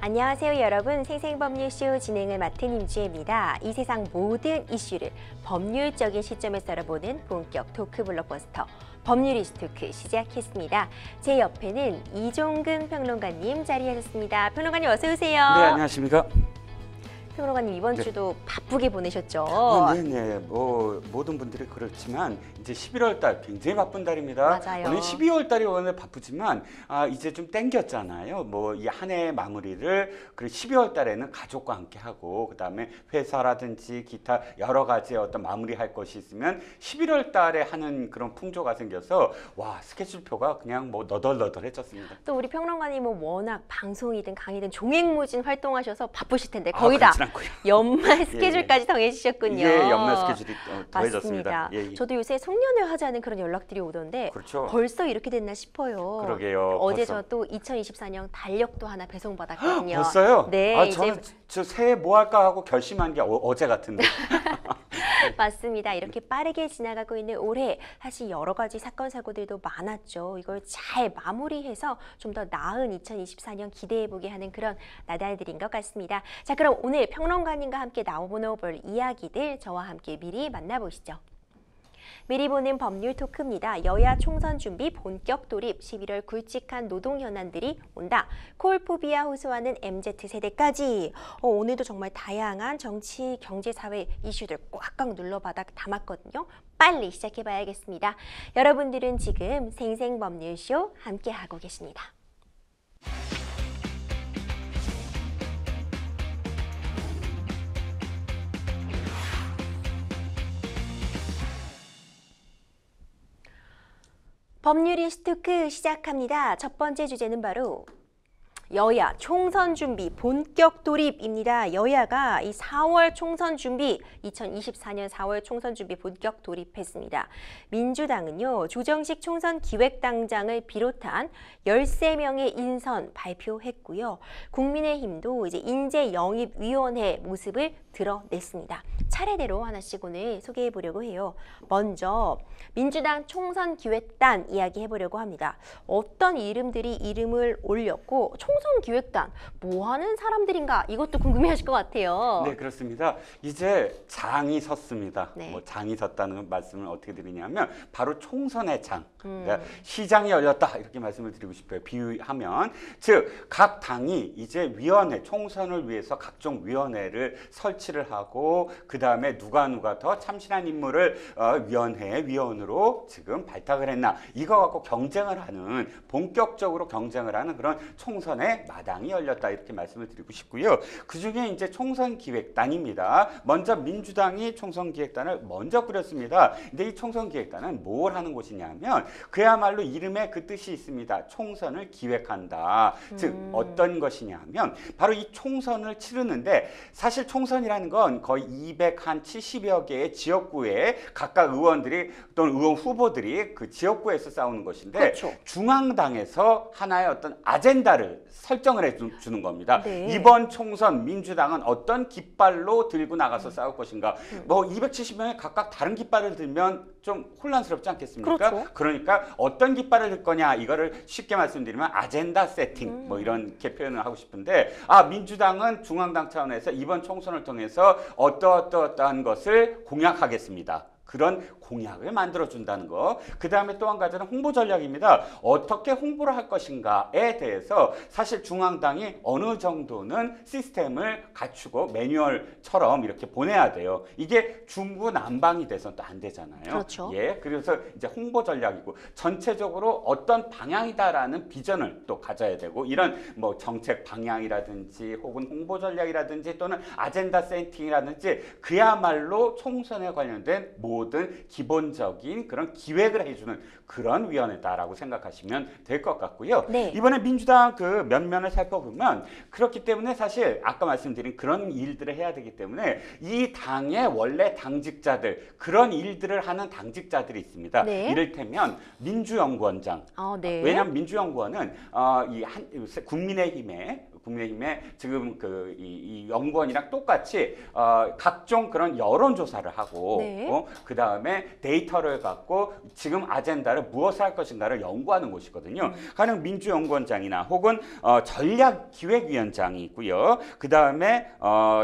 안녕하세요 여러분. 생생법률쇼 진행을 맡은 임주혜입니다. 이 세상 모든 이슈를 법률적인 시점에서 알아보는 본격 토크 블록버스터 법률이슈 토크 시작했습니다. 제 옆에는 이종근 평론가님 자리하셨습니다. 평론가님 어서 오세요. 네, 안녕하십니까. 평론가님 이번 주도 바쁘게 보내셨죠? 네네. 모든 분들이 그렇지만 이제 11월 달 굉장히 바쁜 달입니다. 맞아요. 오늘 12월 달이 오늘 바쁘지만 이제 좀 땡겼잖아요. 이 한 해 마무리를 그리고 12월 달에는 가족과 함께 하고 그다음에 회사라든지 기타 여러 가지 어떤 마무리할 것이 있으면 11월 달에 하는 그런 풍조가 생겨서 와 스케줄표가 그냥 너덜너덜해졌습니다. 또 우리 평론가님은 워낙 방송이든 강의든 종횡무진 활동하셔서 바쁘실 텐데 거의 다 연말 스케줄까지 정해지셨군요. 예, 연말 스케줄이 더해졌습니다. 맞습니다. 예. 저도 요새 송년회 하자는 그런 연락들이 오던데 그렇죠. 벌써 이렇게 됐나 싶어요. 그러게요. 어제 벌써. 저 또 2024년 달력도 하나 배송받았거든요. 벌써요? 네. 저는 저 새해 뭐 할까 하고 결심한 게 어제 같은데. 맞습니다. 이렇게 빠르게 지나가고 있는 올해 사실 여러 가지 사건 사고들도 많았죠. 이걸 잘 마무리해서 좀 더 나은 2024년 기대해보게 하는 그런 나날들인 것 같습니다. 자, 그럼 오늘 평론가님과 함께 나눠볼 이야기들 저와 함께 미리 만나보시죠. 미리 보는 법률 토크입니다. 여야 총선 준비 본격 돌입, 11월 굵직한 노동 현안들이 온다. 콜포비아 호소하는 MZ세대까지. 오늘도 정말 다양한 정치, 경제, 사회 이슈들 꽉꽉 눌러받아 담았거든요. 빨리 시작해봐야겠습니다. 여러분들은 지금 생생법률쇼 함께하고 계십니다. 법률이슈 토크 시작합니다. 첫 번째 주제는 바로 여야 총선 준비 본격 돌입입니다. 여야가 이 4월 총선 준비, 2024년 4월 총선 준비 본격 돌입했습니다. 민주당은요, 조정식 총선 기획당장을 비롯한 13명의 인선 발표했고요. 국민의힘도 이제 인재영입위원회 모습을 드러냈습니다. 차례대로 하나씩 오늘 소개해 보려고 해요. 먼저 민주당 총선 기획단 이야기 해보려고 합니다. 어떤 이름들이 이름을 올렸고 총선 기획단 뭐 하는 사람들인가 이것도 궁금해하실 것 같아요. 네, 그렇습니다. 이제 장이 섰습니다. 네. 장이 섰다는 말씀을 어떻게 드리냐면 바로 총선의 장. 그러니까 시장이 열렸다 이렇게 말씀을 드리고 싶어요. 비유하면 즉 각 당이 이제 위원회 총선을 위해서 각종 위원회를 설치를 하고 그 다음에 누가 더 참신한 인물을 위원회의 위원으로 지금 발탁을 했나 이거 갖고 경쟁을 하는 본격적으로 경쟁을 하는 그런 총선의 마당이 열렸다 이렇게 말씀을 드리고 싶고요. 그 중에 이제 총선 기획단입니다. 먼저 민주당이 총선 기획단을 먼저 꾸렸습니다. 근데 이 총선 기획단은 뭘 하는 곳이냐면 그야말로 이름에 그 뜻이 있습니다. 총선을 기획한다. 즉 어떤 것이냐면 바로 이 총선을 치르는데 사실 총선이라는 건 거의 270여 개의 지역구에 각각 의원들이 또는 의원 후보들이 그 지역구에서 싸우는 것인데 그렇죠. 중앙당에서 하나의 어떤 아젠다를 설정을 해주는 겁니다. 네. 이번 총선 민주당은 어떤 깃발로 들고 나가서 싸울 것인가. 270명이 각각 다른 깃발을 들면 좀 혼란스럽지 않겠습니까? 그렇죠. 그러니까 어떤 깃발을 들 거냐 이거를 쉽게 말씀드리면 아젠다 세팅 이렇게 표현을 하고 싶은데 민주당은 중앙당 차원에서 이번 총선을 통해서 어떠한 것을 공약하겠습니다. 그런 공약을 만들어준다는 거. 그 다음에 또 한 가지는 홍보 전략입니다. 어떻게 홍보를 할 것인가에 대해서 사실 중앙당이 어느 정도는 시스템을 갖추고 매뉴얼처럼 이렇게 보내야 돼요. 이게 중구난방이 돼서는 또 안 되잖아요. 그렇죠. 예, 그래서 이제 홍보 전략이고 전체적으로 어떤 방향이다라는 비전을 또 가져야 되고 이런 정책 방향이라든지 혹은 홍보 전략이라든지 또는 아젠다 세팅이라든지 그야말로 총선에 관련된 모든 기본적인 그런 기획을 해주는 그런 위원회다라고 생각하시면 될 것 같고요. 네. 이번에 민주당 그 면면을 살펴보면 그렇기 때문에 사실 아까 말씀드린 그런 일들을 해야 되기 때문에 이 당의 원래 당직자들 그런 일들을 하는 당직자들이 있습니다. 네. 이를테면 민주연구원장. 네. 왜냐하면 민주연구원은 국민의힘의 국민의힘의 지금 이 연구원이랑 똑같이 각종 그런 여론조사를 하고 네. 그 다음에 데이터를 갖고 지금 아젠다를 무엇을 할 것인가를 연구하는 곳이거든요. 가령 민주연구원장이나 혹은 전략기획위원장이 있고요. 그 다음에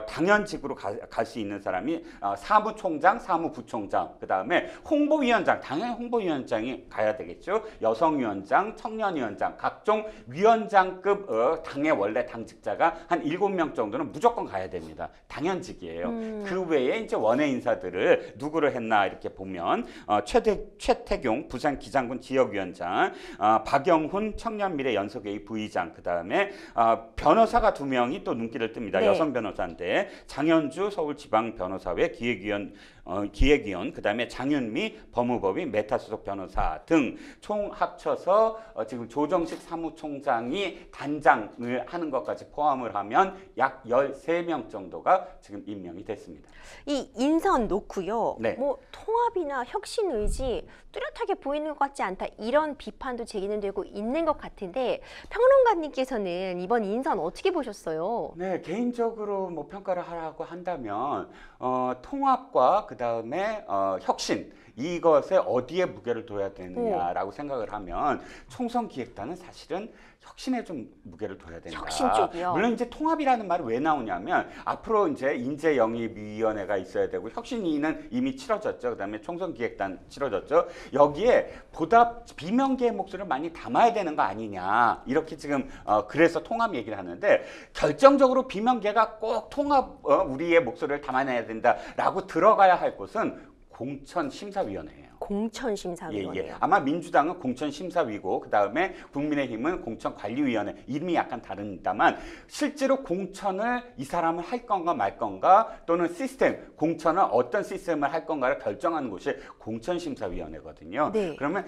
당연직으로 갈 수 있는 사람이 사무총장, 사무부총장, 그 다음에 홍보위원장, 당연히 홍보위원장이 가야 되겠죠. 여성위원장, 청년위원장, 각종 위원장급 당의 원래 당직자가 한 7명 정도는 무조건 가야 됩니다. 당연직이에요. 그 외에 이제 원외 인사들을 누구를 했나 이렇게 보면 최태경 부산 기장군 지역위원장, 박영훈 청년미래연석회의 부의장, 그 다음에 변호사가 2명이 또 눈길을 뜹니다. 네. 여성 변호사인데 장현주 서울지방변호사회 기획위원, 그 다음에 장윤미 법무법인 메타소속 변호사 등 총 합쳐서 지금 조정식 사무총장이 단장을 하는 것까지 포함을 하면 약 13명 정도가 지금 임명이 됐습니다. 이 인선 놓고요. 네. 뭐 통합이나 혁신 의지 뚜렷하게 보이는 것 같지 않다. 이런 비판도 제기는 되고 있는 것 같은데 평론가님께서는 이번 인선 어떻게 보셨어요? 네, 개인적으로 뭐 평가를 하라고 한다면 통합과 그 다음에 혁신 이것에 어디에 무게를 둬야 되느냐라고 생각을 하면 총선 기획단은 사실은 혁신에 좀 무게를 둬야 된다. 혁신 쪽이요. 물론 이제 통합이라는 말이 왜 나오냐면 앞으로 이제 인재영입위원회가 있어야 되고 혁신위는 이미 치러졌죠. 그다음에 총선 기획단 치러졌죠. 여기에 보다 비명계의 목소리를 많이 담아야 되는 거 아니냐 이렇게 지금 그래서 통합 얘기를 하는데 결정적으로 비명계가 꼭 통합 우리의 목소리를 담아내야 된다라고 들어가야 할 곳은 공천심사위원회예요. 공천심사위원회. 예. 아마 민주당은 공천심사위고 그 다음에 국민의힘은 공천관리위원회. 이름이 약간 다릅니다만 실제로 공천을 이 사람을 할 건가 말 건가 또는 시스템, 공천을 어떤 시스템을 할 건가를 결정하는 곳이 공천심사위원회거든요. 네. 그러면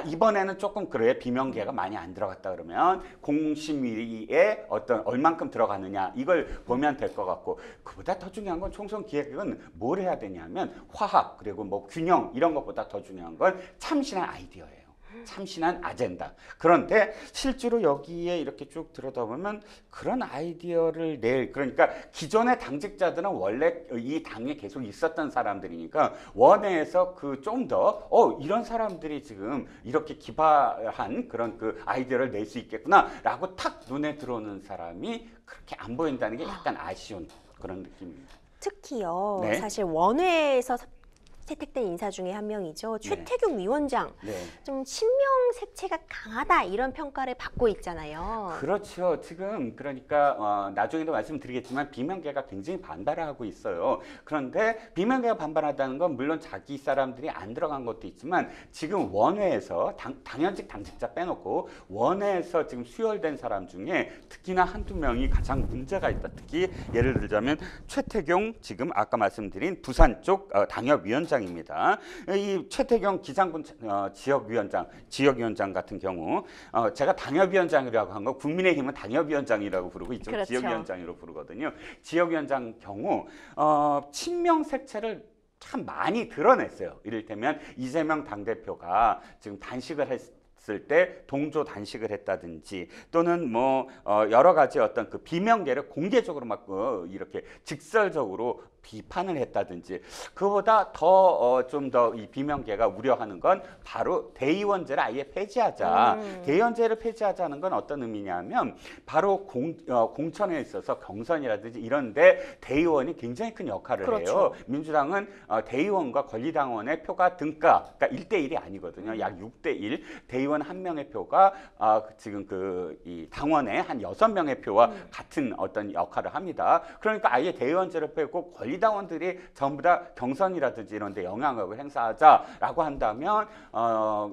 이번에는 조금 그래 비명계가 많이 안 들어갔다 그러면 공심위에 어떤 얼만큼 들어가느냐 이걸 보면 될 것 같고 그보다 더 중요한 건 총선 기획은 뭘 해야 되냐면 화합 그리고 뭐 균형 이런 것보다 더 중요한 건 참신한 아이디어예요. 참신한 아젠다. 그런데 실제로 여기에 이렇게 쭉 들여다보면 그런 아이디어를 그러니까 기존의 당직자들은 원래 이 당에 계속 있었던 사람들이니까 원내에서 그 좀 더 이런 사람들이 지금 이렇게 기발한 그런 그 아이디어를 낼 수 있겠구나라고 탁 눈에 들어오는 사람이 그렇게 안 보인다는 게 약간 아쉬운 그런 느낌입니다. 특히요. 네. 사실 원외에서 채택된 인사 중에 한 명이죠. 최태경 위원장. 네. 좀 친명 색채가 강하다 이런 평가를 받고 있잖아요. 그렇죠. 지금 그러니까 나중에도 말씀드리겠지만 비명계가 굉장히 반발을 하고 있어요. 그런데 비명계가 반발하다는 건 물론 자기 사람들이 안 들어간 것도 있지만 지금 원외에서 당연직 당직자 빼놓고 원외에서 지금 수혈된 사람 중에 특히나 한두 명이 가장 문제가 있다. 특히 예를 들자면 최태경 지금 아까 말씀드린 부산 쪽 당협위원장 입니다. 이 최태경 기장군 지역위원장 같은 경우 제가 당협위원장이라고 한 거 국민의힘은 당협위원장이라고 부르고 이쪽 그렇죠. 지역위원장으로 부르거든요. 지역위원장 경우 친명 색채를 참 많이 드러냈어요. 이를테면 이재명 당대표가 지금 단식을 했을 때 동조 단식을 했다든지 또는 뭐 여러 가지 어떤 그 비명계를 공개적으로 막 이렇게 직설적으로 비판을 했다든지 그보다 더 좀 더 이 비명계가 우려하는 건 바로 대의원제를 아예 폐지하자. 대의원제를 폐지하자는 건 어떤 의미냐면 바로 공천에 있어서 경선이라든지 이런데 대의원이 굉장히 큰 역할을 그렇죠. 해요. 민주당은 대의원과 권리당원의 표가 등가, 그러니까 1대1이 아니거든요. 약 6대1 대의원 한 명의 표가 지금 이 당원의 한 6명의 표와 같은 어떤 역할을 합니다. 그러니까 아예 대의원제를 빼고 권리당원들이 전부 다 경선이라든지 이런 데 영향력을 행사하자라고 한다면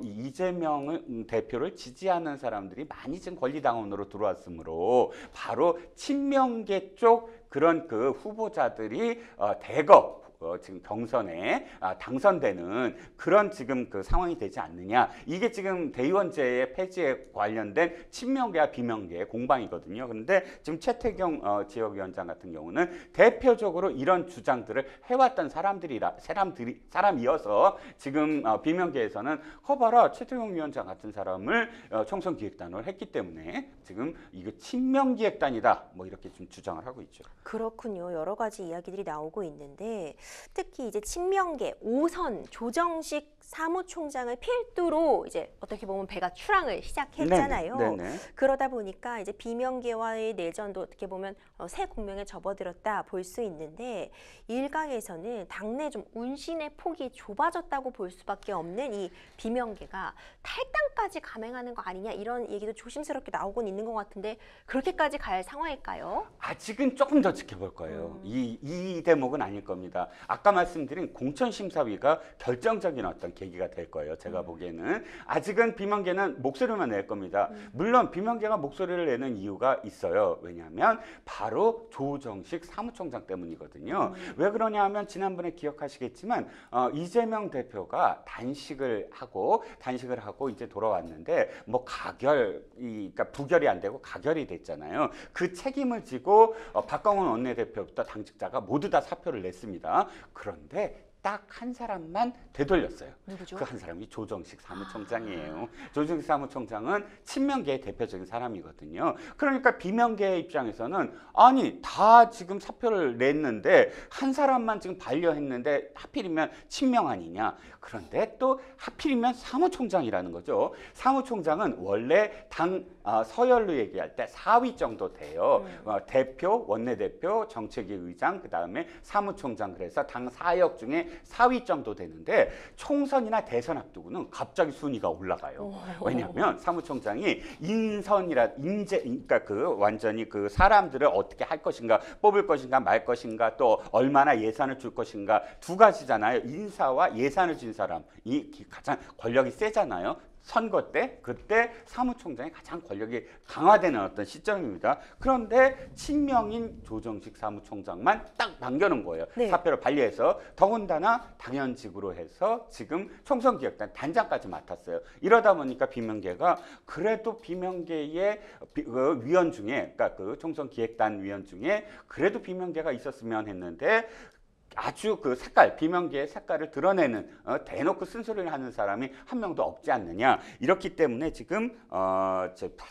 이재명 대표를 지지하는 사람들이 많이 지금 권리당원으로 들어왔으므로 바로 친명계 쪽 그런 그 후보자들이 대거 지금 경선에 당선되는 그런 지금 그 상황이 되지 않느냐. 이게 지금 대의원제의 폐지에 관련된 친명계와 비명계의 공방이거든요. 그런데 지금 최태경 지역위원장 같은 경우는 대표적으로 이런 주장들을 해왔던 사람이어서 지금 비명계에서는 봐라 최태경 위원장 같은 사람을 총선 기획단으로 했기 때문에 지금 이거 친명기획단이다 뭐 이렇게 좀 주장을 하고 있죠. 그렇군요. 여러 가지 이야기들이 나오고 있는데 특히 이제 친명계 5선 조정식 사무총장을 필두로 이제 어떻게 보면 배가 출항을 시작했잖아요. 네네. 그러다 보니까 이제 비명계와의 내전도 어떻게 보면 새 국면에 접어들었다 볼 수 있는데 일각에서는 당내 좀 운신의 폭이 좁아졌다고 볼 수밖에 없는 이 비명계가 탈당까지 감행하는 거 아니냐 이런 얘기도 조심스럽게 나오곤 있는 것 같은데 그렇게까지 갈 상황일까요? 아직은 조금 더 지켜볼 거예요. 이 대목은 아닐 겁니다. 아까 말씀드린 공천심사위가 결정적인 어떤 계기가 될 거예요. 제가 보기에는 아직은 비명계는 목소리만 낼 겁니다. 물론 비명계가 목소리를 내는 이유가 있어요. 왜냐하면 바로 조정식 사무총장 때문이거든요. 왜 그러냐 하면 지난번에 기억하시겠지만 이재명 대표가 단식을 하고 이제 돌아왔는데 뭐 그러니까 부결이 안 되고 가결이 됐잖아요. 그 책임을 지고 박광원 원내대표부터 당직자가 모두 다 사표를 냈습니다. 그런데 딱 한 사람만 되돌렸어요. 누구죠? 그 한 사람이 조정식 사무총장이에요. 조정식 사무총장은 친명계의 대표적인 사람이거든요. 그러니까 비명계의 입장에서는 아니 다 지금 사표를 냈는데 한 사람만 지금 반려했는데 하필이면 친명 아니냐. 그런데 또 하필이면 사무총장이라는 거죠. 사무총장은 원래 당 서열로 얘기할 때 4위 정도 돼요. 대표, 원내대표, 정책위 의장, 그 다음에 사무총장 그래서 당 4역 중에 4위 정도 되는데 총선이나 대선 앞두고는 갑자기 순위가 올라가요. 왜냐하면 사무총장이 그러니까 그 완전히 그 사람들을 어떻게 할 것인가, 뽑을 것인가 말 것인가, 또 얼마나 예산을 줄 것인가 두 가지잖아요. 인사와 예산을 준 사람이 가장 권력이 세잖아요. 선거 때 그때 사무총장이 가장 권력이 강화되는 어떤 시점입니다. 그런데 친명인 조정식 사무총장만 딱 남겨놓은 거예요. 네. 사표를 반려해서 더군다나 당연직으로 해서 지금 총선기획단 단장까지 맡았어요. 이러다 보니까 비명계가 그래도 비명계의 그 위원 중에 그러니까 그 총선기획단 위원 중에 그래도 비명계가 있었으면 했는데 아주 그 비명계의 색깔을 드러내는 대놓고 쓴소리를 하는 사람이 한 명도 없지 않느냐. 이렇기 때문에 지금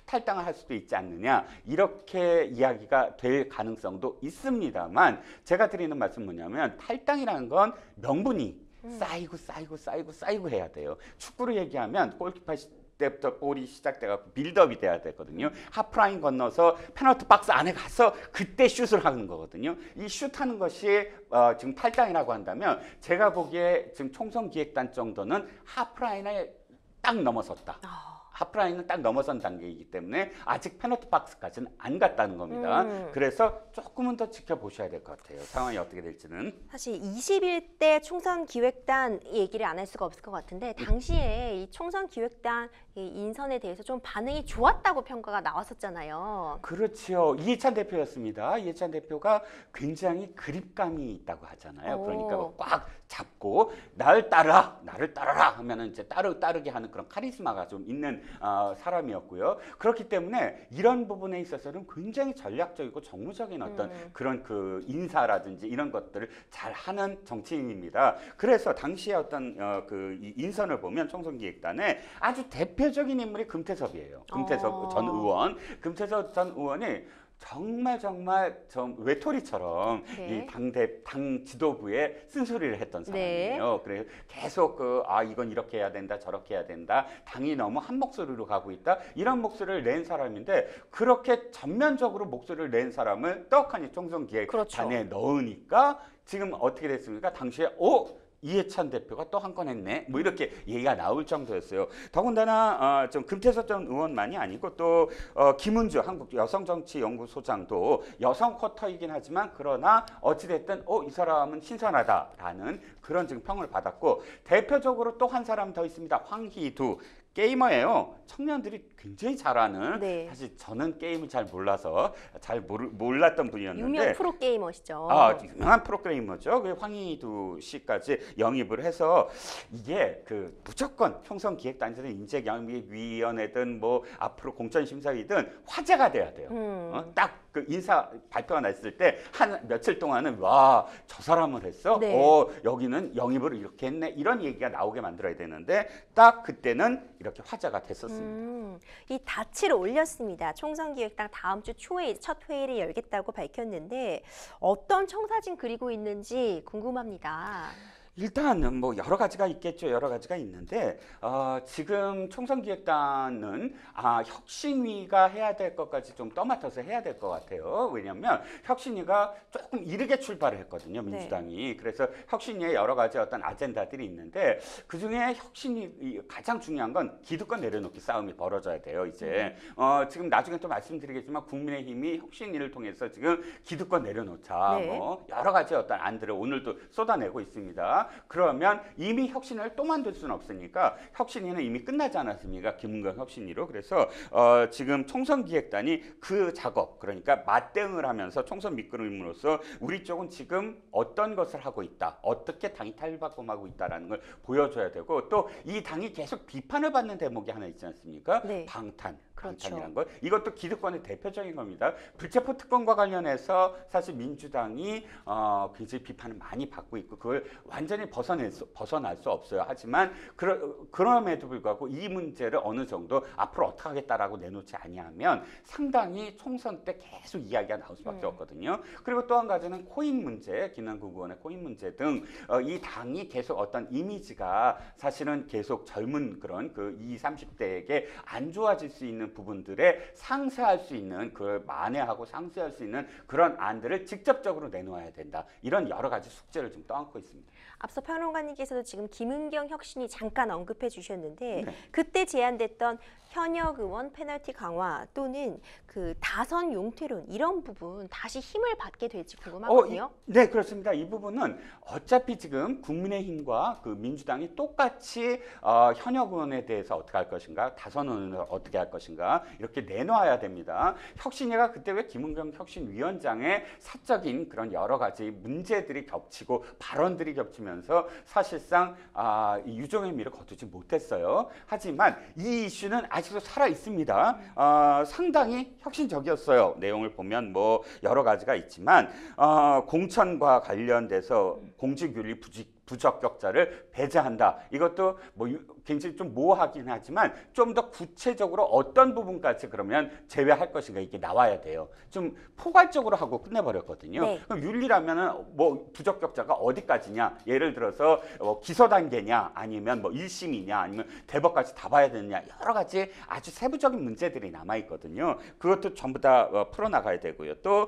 탈당을 할 수도 있지 않느냐. 이렇게 이야기가 될 가능성도 있습니다만 제가 드리는 말씀은 뭐냐면 탈당이라는 건 명분이 쌓이고 해야 돼요. 축구로 얘기하면 골키퍼 때부터 볼이 시작돼갖고 빌드업이 돼야 되거든요. 하프라인 건너서 페널티 박스 안에 가서 그때 슛을 하는 거거든요. 이 슛하는 것이 지금 탈당이라고 한다면 제가 보기에 지금 총선 기획단 정도는 하프라인을 딱 넘어섰다. 하프라인은 딱 넘어선 단계이기 때문에 아직 페널티 박스까지는 안 갔다는 겁니다. 그래서 조금은 더 지켜보셔야 될 것 같아요. 상황이 어떻게 될지는. 사실 21대 총선 기획단 얘기를 안 할 수가 없을 것 같은데 당시에 이 총선 기획단 인선에 대해서 좀 반응이 좋았다고 평가가 나왔었잖아요. 그렇죠. 이해찬 대표였습니다. 이해찬 대표가 굉장히 그립감이 있다고 하잖아요. 그러니까 꽉 잡고 나를 따르라 하면은 이제 따르게 하는 그런 카리스마가 좀 있는 사람이었고요. 그렇기 때문에 이런 부분에 있어서는 굉장히 전략적이고 정무적인 어떤 그런 그 인사라든지 이런 것들을 잘 하는 정치인입니다. 그래서 당시에 어떤 그 인선을 보면 총선기획단에 아주 대표적인 인물이 금태섭이에요. 금태섭 전 의원. 금태섭 전 의원이 정말 좀 외톨이처럼 네. 이 당 지도부에 쓴소리를 했던 사람이에요. 네. 그래서 계속 이건 이렇게 해야 된다, 저렇게 해야 된다. 당이 너무 한 목소리로 가고 있다. 이런 목소리를 낸 사람인데 그렇게 전면적으로 목소리를 낸 사람을 떡하니 총선기획단에 그렇죠. 넣으니까 지금 어떻게 됐습니까? 당시에 이해찬 대표가 또 한 건 했네. 뭐 이렇게 얘기가 나올 정도였어요. 더군다나 좀 금태섭 전 의원만이 아니고 또 김은주 한국 여성정치연구소장도 여성 쿼터이긴 하지만 그러나 어찌됐든 이 사람은 신선하다라는 그런 지금 평을 받았고 대표적으로 또 한 사람 더 있습니다. 황희두. 게이머예요. 청년들이 굉장히 잘하는. 네. 사실 저는 게임을 잘 몰라서 잘 몰랐던 분이었는데 유명 프로게이머시죠. 유명한 프로게이머죠. 그 황희두 씨까지 영입을 해서 이게 그 무조건 총선 기획단체든 인재영입위원회든 뭐 앞으로 공천심사위든 화제가 돼야 돼요. 딱 그 인사 발표가 났을 때 한 며칠 동안은 와, 저 사람을 했어? 네. 여기는 영입을 이렇게 했네. 이런 얘기가 나오게 만들어야 되는데 딱 그때는 이렇게 화제가 됐었습니다. 이 닻을 올렸습니다. 총선기획당 다음 주 초에 첫 회의를 열겠다고 밝혔는데 어떤 청사진 그리고 있는지 궁금합니다. 일단 뭐 여러 가지가 있겠죠. 여러 가지가 있는데 지금 총선기획단은 혁신위가 해야 될 것까지 좀 떠맡아서 해야 될 것 같아요. 왜냐하면 혁신위가 조금 이르게 출발을 했거든요. 민주당이. 네. 그래서 혁신위에 여러 가지 어떤 아젠다들이 있는데 그중에 혁신위 가장 중요한 건 기득권 내려놓기 싸움이 벌어져야 돼요. 이제 지금 나중에 또 말씀드리겠지만 국민의힘이 혁신위를 통해서 지금 기득권 내려놓자. 네. 뭐 여러 가지 어떤 안들을 오늘도 쏟아내고 있습니다. 그러면 이미 혁신을 또 만들 수는 없으니까 혁신위는 이미 끝나지 않았습니까? 김은경 혁신위로. 그래서 지금 총선기획단이 그 작업, 그러니까 맞대응을 하면서 총선 밑그림으로써 우리 쪽은 지금 어떤 것을 하고 있다, 어떻게 당이 탈바꿈하고 있다라는 걸 보여줘야 되고 또 이 당이 계속 비판을 받는 대목이 하나 있지 않습니까? 네. 방탄이란 그렇죠. 걸. 이것도 기득권의 대표적인 겁니다. 불체포 특권과 관련해서 사실 민주당이 굉장히 비판을 많이 받고 있고 그걸 완전히 벗어날 수 없어요. 하지만 그럼에도 불구하고 이 문제를 어느 정도 앞으로 어떻게 하겠다라고 내놓지 아니하면 상당히 총선 때 계속 이야기가 나올 수밖에 없거든요. 그리고 또 한 가지는 코인 문제, 김남국 의원의 코인 문제 등 이 당이 계속 어떤 이미지가 사실은 계속 젊은 그런 그 20, 30대에게 안 좋아질 수 있는 부분들에 상쇄할 수 있는 그걸 만회하고 상쇄할 수 있는 그런 안들을 직접적으로 내놓아야 된다. 이런 여러 가지 숙제를 좀 떠안고 있습니다. 앞서 평론가님께서도 지금 김은경 혁신이 잠깐 언급해 주셨는데 네. 그때 제안됐던 현역 의원 페널티 강화 또는 그 다선 용퇴론 이런 부분 다시 힘을 받게 될지 궁금하거든요. 네, 그렇습니다. 이 부분은 어차피 지금 국민의힘과 그 민주당이 똑같이 현역 의원에 대해서 어떻게 할 것인가, 다선 의원을 어떻게 할 것인가 이렇게 내놓아야 됩니다. 혁신위가 그때 왜 김은경 혁신위원장의 사적인 그런 여러 가지 문제들이 겹치고 발언들이 겹치면서 사실상 유종의 미를 거두지 못했어요. 하지만 이 이슈는 아직도 살아 있습니다. 상당히 혁신적이었어요. 내용을 보면 뭐 여러 가지가 있지만 공천과 관련돼서 공직윤리 부적격자를 배제한다. 이것도 뭐 굉장히 좀 모호하긴 하지만 좀 더 구체적으로 어떤 부분까지 그러면 제외할 것인가 이게 나와야 돼요. 좀 포괄적으로 하고 끝내버렸거든요. 네. 그럼 윤리라면은 뭐 부적격자가 어디까지냐? 예를 들어서 기소 단계냐, 아니면 뭐 1심이냐, 아니면 대법까지 다 봐야 되느냐, 여러 가지 아주 세부적인 문제들이 남아 있거든요. 그것도 전부 다 풀어나가야 되고요. 또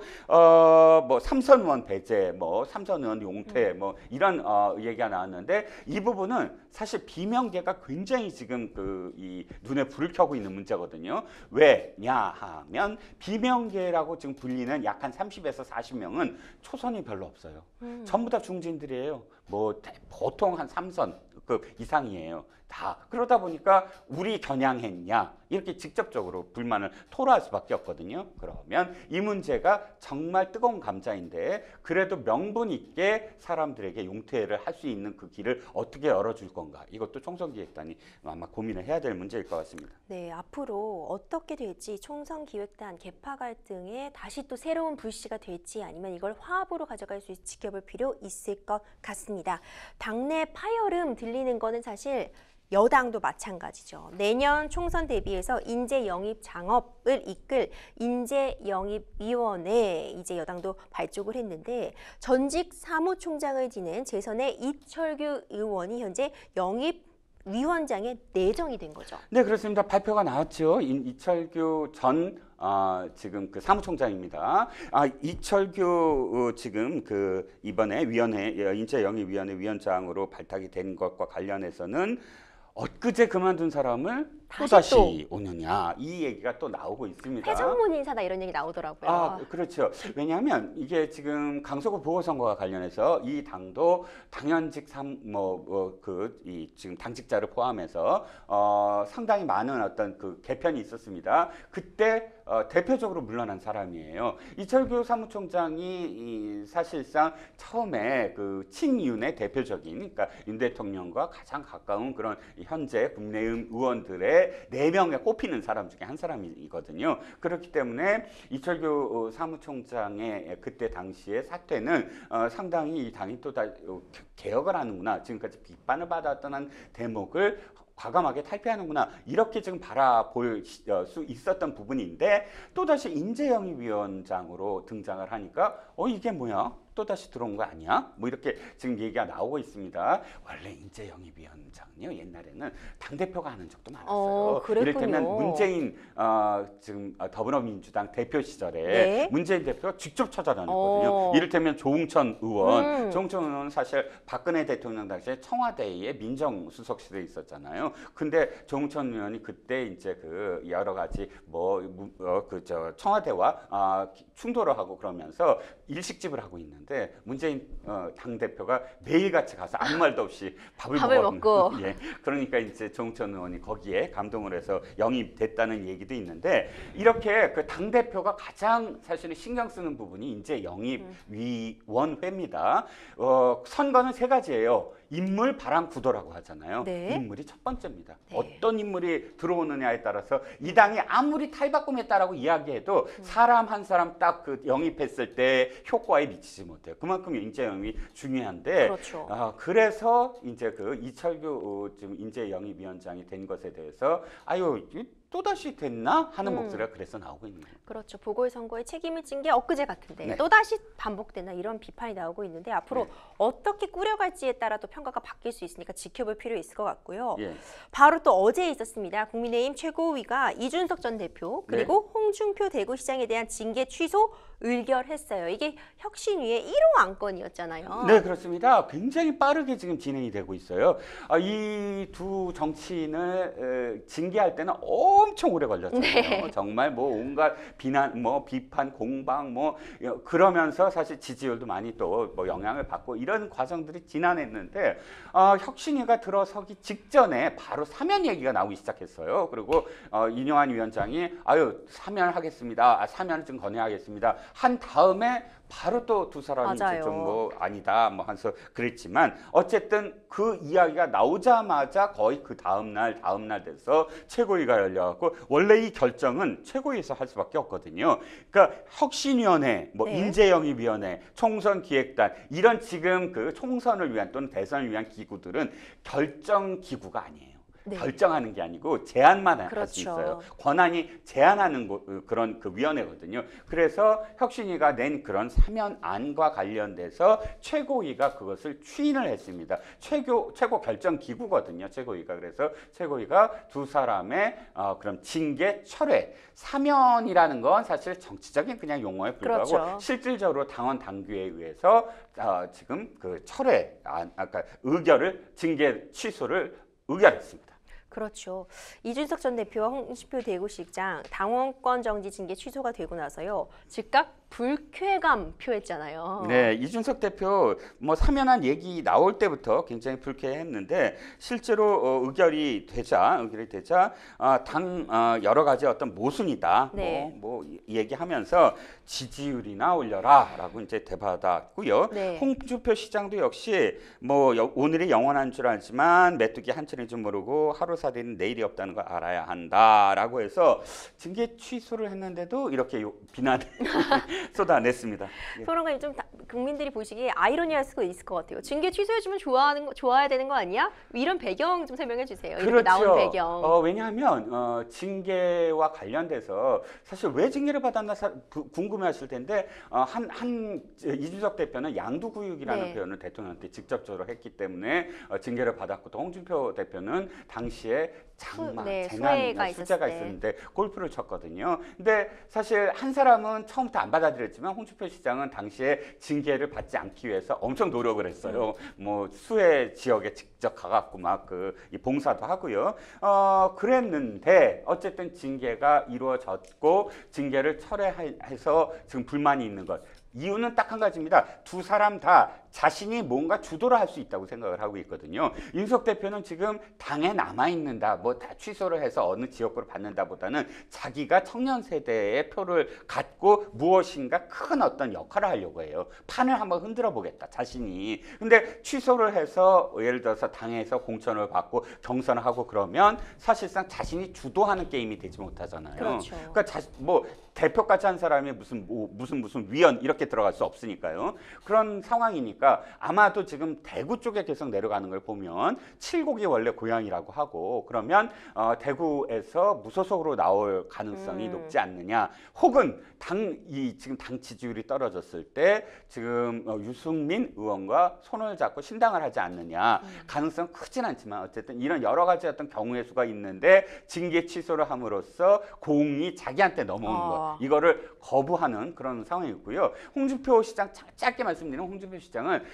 뭐 삼선 의원 배제, 뭐 삼선 의원 용퇴, 뭐 이런 얘기가 나왔는데 이 부분은 사실 비명계가 굉장히 지금 이 눈에 불을 켜고 있는 문제거든요. 왜냐 하면 비명계라고 지금 불리는 약 한 30에서 40명은 초선이 별로 없어요. 전부 다 중진들이에요. 뭐 보통 한 3선급 이상이에요. 다. 그러다 보니까 우리 겨냥했냐 이렇게 직접적으로 불만을 토로할 수밖에 없거든요. 그러면 이 문제가 정말 뜨거운 감자인데 그래도 명분 있게 사람들에게 용퇴를 할 수 있는 그 길을 어떻게 열어줄 건가, 이것도 총선기획단이 아마 고민을 해야 될 문제일 것 같습니다. 네, 앞으로 어떻게 될지 총선기획단 개파 갈등에 다시 또 새로운 불씨가 될지 아니면 이걸 화합으로 가져갈 수 있을지 지켜볼 필요 있을 것 같습니다. 당내 파열음 들리는 거는 사실 여당도 마찬가지죠. 내년 총선 대비해서 인재 영입 장업을 이끌 인재영입위원회 이제 여당도 발족을 했는데 전직 사무총장을 지낸 재선의 이철규 의원이 현재 영입 위원장에 내정이 된 거죠. 네, 그렇습니다. 발표가 나왔죠. 이철규 전 지금 그 사무총장입니다. 이철규 지금 그 이번에 인재영입위원회 위원장으로 발탁이 된 것과 관련해서는 엊그제 그만둔 사람을 또다시 오느냐, 이 얘기가 또 나오고 있습니다. 회전문 인사다 이런 얘기 나오더라고요. 그렇죠. 왜냐하면 이게 지금 강서구 보궐선거와 관련해서 이 당도 당연직 지금 당직자를 포함해서 상당히 많은 어떤 그 개편이 있었습니다. 그때 대표적으로 물러난 사람이에요. 이철규 사무총장이 사실상 처음에 그 친윤의 대표적인, 그러니까 윤 대통령과 가장 가까운 그런 현재 국내의원 의원들의 4명에 꼽히는 사람 중에 한 사람이거든요. 그렇기 때문에 이철규 사무총장의 그때 당시의 사퇴는 상당히 이 당이 또 개혁을 하는구나, 지금까지 비판을 받았던 대목을 과감하게 탈피하는구나, 이렇게 지금 바라볼 수 있었던 부분인데, 또다시 인재영입위원장으로 등장을 하니까 이게 뭐야? 또다시 들어온 거 아니야? 뭐 이렇게 지금 얘기가 나오고 있습니다. 원래 인재영입위원장은요, 옛날에는 당대표가 하는 적도 많았어요. 이를테면 문재인 지금 더불어민주당 대표 시절에 네. 문재인 대표가 직접 찾아다녔거든요. 이를테면 조응천 의원. 조응천 의원은 사실 박근혜 대통령 당시에 청와대의 민정수석실에 있었잖아요. 근데 조응천 의원이 그때 이제 그 여러 가지 청와대와 충돌을 하고 그러면서 일식집을 하고 있는데, 문재인 당대표가 매일같이 가서 아무 말도 없이 밥을 먹고. 예, 그러니까 이제 조응천 의원이 거기에 감동을 해서 영입됐다는 얘기도 있는데, 이렇게 그 당대표가 가장 사실은 신경 쓰는 부분이 이제 영입위원회입니다. 선거는 3가지예요. 인물, 바람, 구도라고 하잖아요. 네. 인물이 첫 번째입니다. 네. 어떤 인물이 들어오느냐에 따라서 이 당이 아무리 탈바꿈했다라고 이야기해도 사람 한 사람 딱 그 영입했을 때 효과에 미치지 못해요. 그만큼 인재영입이 중요한데, 그렇죠. 그래서 이제 그 이철규 지금 인재영입위원장이 된 것에 대해서 또다시 됐나 하는 목소리가 그래서 나오고 있는 거예요. 그렇죠. 보궐선거에 책임을 진 게 엊그제 같은데 네. 또다시 반복되나, 이런 비판이 나오고 있는데, 앞으로 네. 어떻게 꾸려갈지에 따라 또 평가가 바뀔 수 있으니까 지켜볼 필요 있을 것 같고요. 예. 바로 또 어제 있었습니다. 국민의힘 최고위가 이준석 전 대표 그리고 홍준표 대구시장에 대한 징계 취소 의결했어요. 이게 혁신위의 1호 안건이었잖아요. 네, 그렇습니다. 굉장히 빠르게 지금 진행이 되고 있어요. 이 두 정치인을 징계할 때는 엄청 오래 걸렸잖아요. 네. 정말 온갖 비난, 비판, 공방, 그러면서 사실 지지율도 많이 또 영향을 받고 이런 과정들이 지난했는데, 혁신위가 들어서기 직전에 바로 사면 얘기가 나오기 시작했어요. 그리고 인용환 위원장이 사면하겠습니다. 사면을 좀 건의하겠습니다. 한 다음에 바로 또 두 사람이 이제 좀 아니다 하면서 그랬지만, 어쨌든 그 이야기가 나오자마자 거의 그 다음날 돼서 최고위가 열려갖고, 원래 이 결정은 최고위에서 할 수밖에 없거든요. 그러니까 혁신위원회, 네. 인재영입위원회, 총선기획단, 이런 지금 그 총선을 위한 또는 대선을 위한 기구들은 결정 기구가 아니에요. 네. 결정하는 게 아니고 제안만 할 수 그렇죠. 있어요. 권한이 제안하는 그런 그 위원회거든요. 그래서 혁신위가 낸 그런 사면안과 관련돼서 최고위가 그것을 추인을 했습니다. 최고 결정 기구거든요. 최고위가. 그래서 최고위가 두 사람의 그런 징계 철회. 사면이라는 건 사실 정치적인 그냥 용어에 불과하고, 그렇죠. 실질적으로 당원 당규에 의해서 지금 그 철회, 징계 취소를 의결했습니다. 그렇죠. 이준석 전 대표와 홍준표 대구시장 당원권 정지 징계 취소가 되고 나서요, 즉각 불쾌감 표했잖아요. 네, 이준석 대표 사면한 얘기 나올 때부터 굉장히 불쾌했는데, 실제로 의결이 되자 당 여러 가지 어떤 모순이다 네. 얘기하면서 지지율이나 올려라라고 이제 대받았고요. 네. 홍준표 시장도 역시 오늘이 영원한 줄 알지만 메뚜기 한치는 줄 모르고 하루살이는 내일이 없다는 걸 알아야 한다라고 해서 징계 취소를 했는데도 이렇게 비난을 쏟아냈습니다. 예. 평론가님 좀 국민들이 보시기에 아이러니할 수도 있을 것 같아요. 징계 취소해주면 좋아야 되는 거 아니야? 이런 배경 좀 설명해 주세요. 이렇게 나온 배경. 왜냐하면 징계와 관련돼서 사실 왜 징계를 받았나 궁금해하실 텐데 이준석 대표는 양두구육이라는 네. 표현을 대통령한테 직접적으로 했기 때문에 징계를 받았고 또 홍준표 대표는 당시에 장마, 재난, 수재가 있었는데 골프를 쳤거든요. 근데 사실 한 사람은 처음부터 안 받아들였지만 홍준표 시장은 당시에 징계를 받지 않기 위해서 엄청 노력을 했어요. 뭐 수해 지역에 직접 가갖고 막 이 봉사도 하고요. 그랬는데 어쨌든 징계가 이루어졌고 징계를 철회해서 지금 불만이 있는 것. 이유는 딱 한 가지입니다. 두 사람 다 자신이 뭔가 주도를 할 수 있다고 생각을 하고 있거든요. 윤석 대표는 지금 당에 남아있는다, 뭐 다 취소를 해서 어느 지역구로 받는다보다는 자기가 청년 세대의 표를 갖고 무엇인가 큰 어떤 역할을 하려고 해요. 판을 한번 흔들어 보겠다, 자신이. 근데 취소를 해서 예를 들어서 당에서 공천을 받고 경선을 하고 그러면 사실상 자신이 주도하는 게임이 되지 못하잖아요. 그렇죠. 그러니까 뭐 대표까지 한 사람이 무슨 위원 이렇게 들어갈 수 없으니까요. 그런 상황이니까 아마도 지금 대구 쪽에 계속 내려가는 걸 보면 칠곡이 원래 고향이라고 하고 그러면 대구에서 무소속으로 나올 가능성이 높지 않느냐. 혹은 지금 당 지지율이 떨어졌을 때 지금 유승민 의원과 손을 잡고 신당을 하지 않느냐. 가능성 크진 않지만 어쨌든 이런 여러 가지 어떤 경우의 수가 있는데 징계 취소를 함으로써 공이 자기한테 넘어오는 것. 이거를 거부하는 그런 상황이고요. 홍준표 시장 짧게 말씀드리면 홍준표 시장은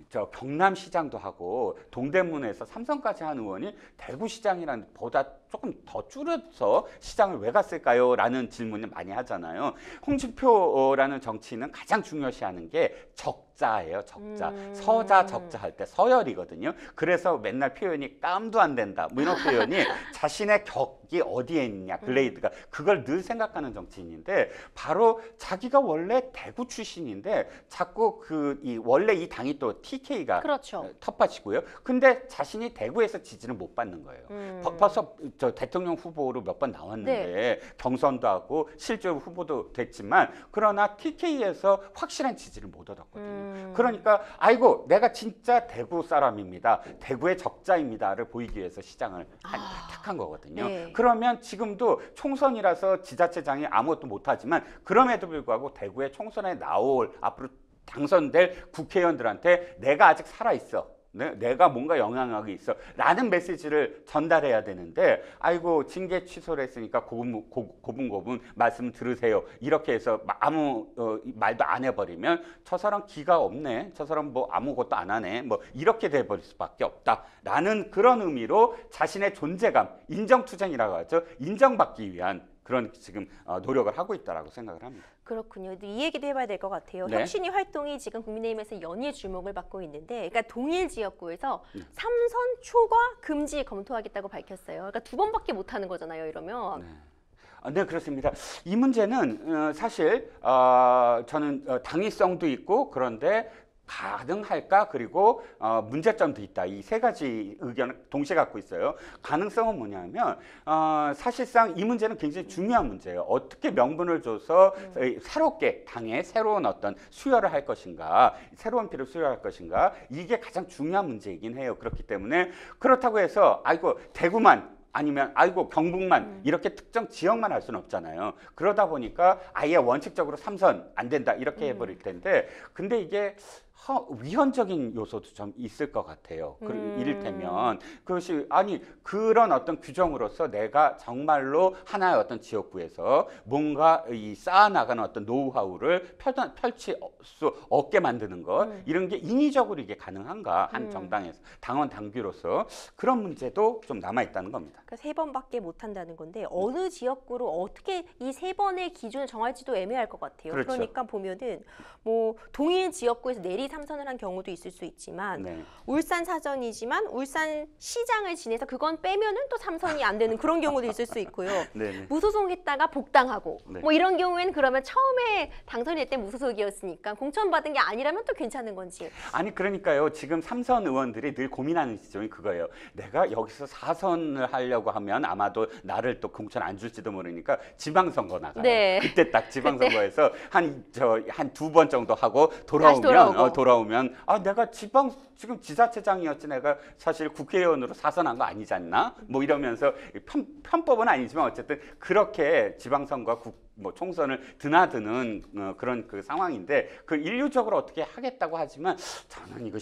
저 경남시장도 하고 동대문에서 삼성까지 한 의원이 대구시장이라는 보다 조금 더 줄여서 시장을 왜 갔을까요? 라는 질문을 많이 하잖아요. 홍준표라는 정치인은 가장 중요시하는 게 적자예요. 적자. 서자 적자 할 때 서열이거든요. 그래서 맨날 표현이 깜도 안 된다. 뭐 이런 표현이 자신의 격이 어디에 있냐. 글레이드가. 그걸 늘 생각하는 정치인인데 바로 자기가 원래 대구 출신인데 자꾸 원래 이 당이 또 TK가 그렇죠. 텃밭이고요. 근데 자신이 대구에서 지지를 못 받는 거예요. 벌써 저 대통령 후보로 몇 번 나왔는데 경선도 하고 실제로 후보도 됐지만 그러나 TK에서 확실한 지지를 못 얻었거든요. 그러니까 아이고 내가 진짜 대구 사람입니다. 대구의 적자입니다를 보이기 위해서 시장을 택한 거거든요. 네. 그러면 지금도 총선이라서 지자체장이 아무것도 못하지만 그럼에도 불구하고 대구의 총선에 나올 앞으로 당선될 국회의원들한테 내가 아직 살아있어. 내가 뭔가 영향력이 있어 라는 메시지를 전달해야 되는데 아이고 징계 취소를 했으니까 고분고분 말씀 들으세요 이렇게 해서 아무 말도 안 해버리면 저 사람 기가 없네, 저 사람 뭐 아무것도 안 하네, 뭐 이렇게 돼버릴 수밖에 없다라는 그런 의미로 자신의 존재감, 인정투쟁이라고 하죠. 인정받기 위한 그런 지금 노력을 하고 있다라고 생각을 합니다. 그렇군요. 이 얘기도 해봐야 될 것 같아요. 네. 혁신위 활동이 지금 국민의힘에서 연일 주목을 받고 있는데, 그러니까 동일 지역구에서 삼선 초과 금지 검토하겠다고 밝혔어요. 그러니까 2번밖에 못 하는 거잖아요. 이러면. 네, 그렇습니다. 이 문제는 사실 저는 당위성도 있고 그런데 가능할까? 그리고 문제점도 있다. 이 세 가지 의견을 동시에 갖고 있어요. 가능성은 뭐냐면 사실상 이 문제는 굉장히 중요한 문제예요. 어떻게 명분을 줘서 새롭게 당에 새로운 어떤 수혈을 할 것인가, 새로운 피를 수혈할 것인가, 이게 가장 중요한 문제이긴 해요. 그렇기 때문에 그렇다고 해서 아이고 대구만 아니면 아이고 경북만 이렇게 특정 지역만 할 수는 없잖아요. 그러다 보니까 아예 원칙적으로 삼선 안 된다 이렇게 해버릴 텐데 근데 이게 위헌적인 요소도 좀 있을 것 같아요. 이를테면 그것이 그런 어떤 규정으로서 내가 정말로 하나의 어떤 지역구에서 뭔가 이 쌓아나가는 어떤 노하우를 펼칠 수 없게 만드는 것 이런 게 인위적으로 이게 가능한가 한 정당에서 당원 당규로서 그런 문제도 좀 남아 있다는 겁니다. 그러니까 3번밖에 못 한다는 건데 어느 지역구로 어떻게 이 3번의 기준을 정할지도 애매할 것 같아요. 그렇죠. 그러니까 보면은 뭐 동일 지역구에서 내리 삼선을 한 경우도 있을 수 있지만 네. 울산 사전이지만 울산 시장을 지내서 그건 빼면은 또 삼선이 안 되는 그런 경우도 있을 수 있고요. 네네. 무소속했다가 복당하고 네. 뭐 이런 경우에는 그러면 처음에 당선일 때 무소속이었으니까 공천받은 게 아니라면 또 괜찮은 건지. 아니 그러니까요. 지금 삼선 의원들이 늘 고민하는 지점이 그거예요. 내가 여기서 4선을 하려고 하면 아마도 나를 또 공천 안 줄지도 모르니까 지방선거 나가요. 네. 그때 딱 지방선거에서 한 두 번 정도 하고 다시 돌아오고. 돌아오면 아 내가 지금 지자체장이었지 내가 사실 국회의원으로 4선한 거 아니지 않나? 뭐 이러면서 편법은 아니지만 어쨌든 그렇게 지방선거 뭐 총선을 드나드는 그런 그 상황인데 그 인류적으로 어떻게 하겠다고 하지만 저는 이거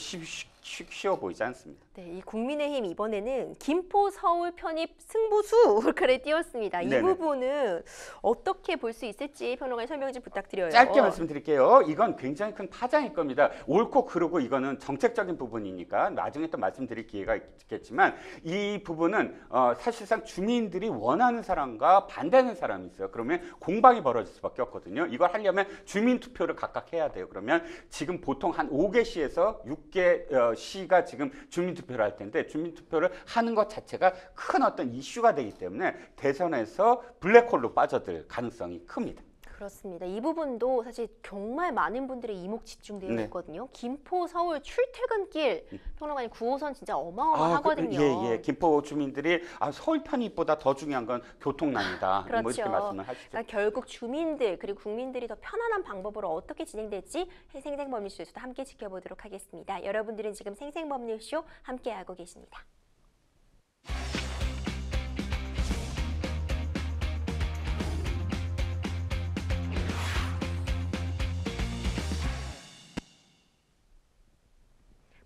쉬워 보이지 않습니다. 네, 이 국민의힘 이번에는 김포 서울 편입 승부수 그래 띄웠습니다. 이 네네. 부분은 어떻게 볼 수 있을지 평론가님 설명 좀 부탁드려요. 짧게 말씀드릴게요. 이건 굉장히 큰 파장일 겁니다. 옳고 그르고 이거는 정책적인 부분이니까 나중에 또 말씀드릴 기회가 있겠지만 이 부분은 사실상 주민들이 원하는 사람과 반대하는 사람이 있어요. 그러면 공방이 벌어질 수밖에 없거든요. 이걸 하려면 주민 투표를 각각 해야 돼요. 그러면 지금 보통 한 5개 시에서 6개 시가 지금 주민 투표를 할 텐데 주민 투표를 하는 것 자체가 큰 어떤 이슈가 되기 때문에 대선에서 블랙홀로 빠져들 가능성이 큽니다. 그렇습니다. 이 부분도 사실 정말 많은 분들의 이목 집중되어 네. 있거든요. 김포 서울 출퇴근길 평론가님 9호선 진짜 어마어마하거든요. 예. 김포 주민들이 서울 편입보다 더 중요한 건 교통난이다. 그렇죠. 뭐 이렇게 말씀을 하시죠. 그러니까 결국 주민들 그리고 국민들이 더 편안한 방법으로 어떻게 진행될지 생생법률쇼에서도 함께 지켜보도록 하겠습니다. 여러분들은 지금 생생법률쇼 함께하고 계십니다.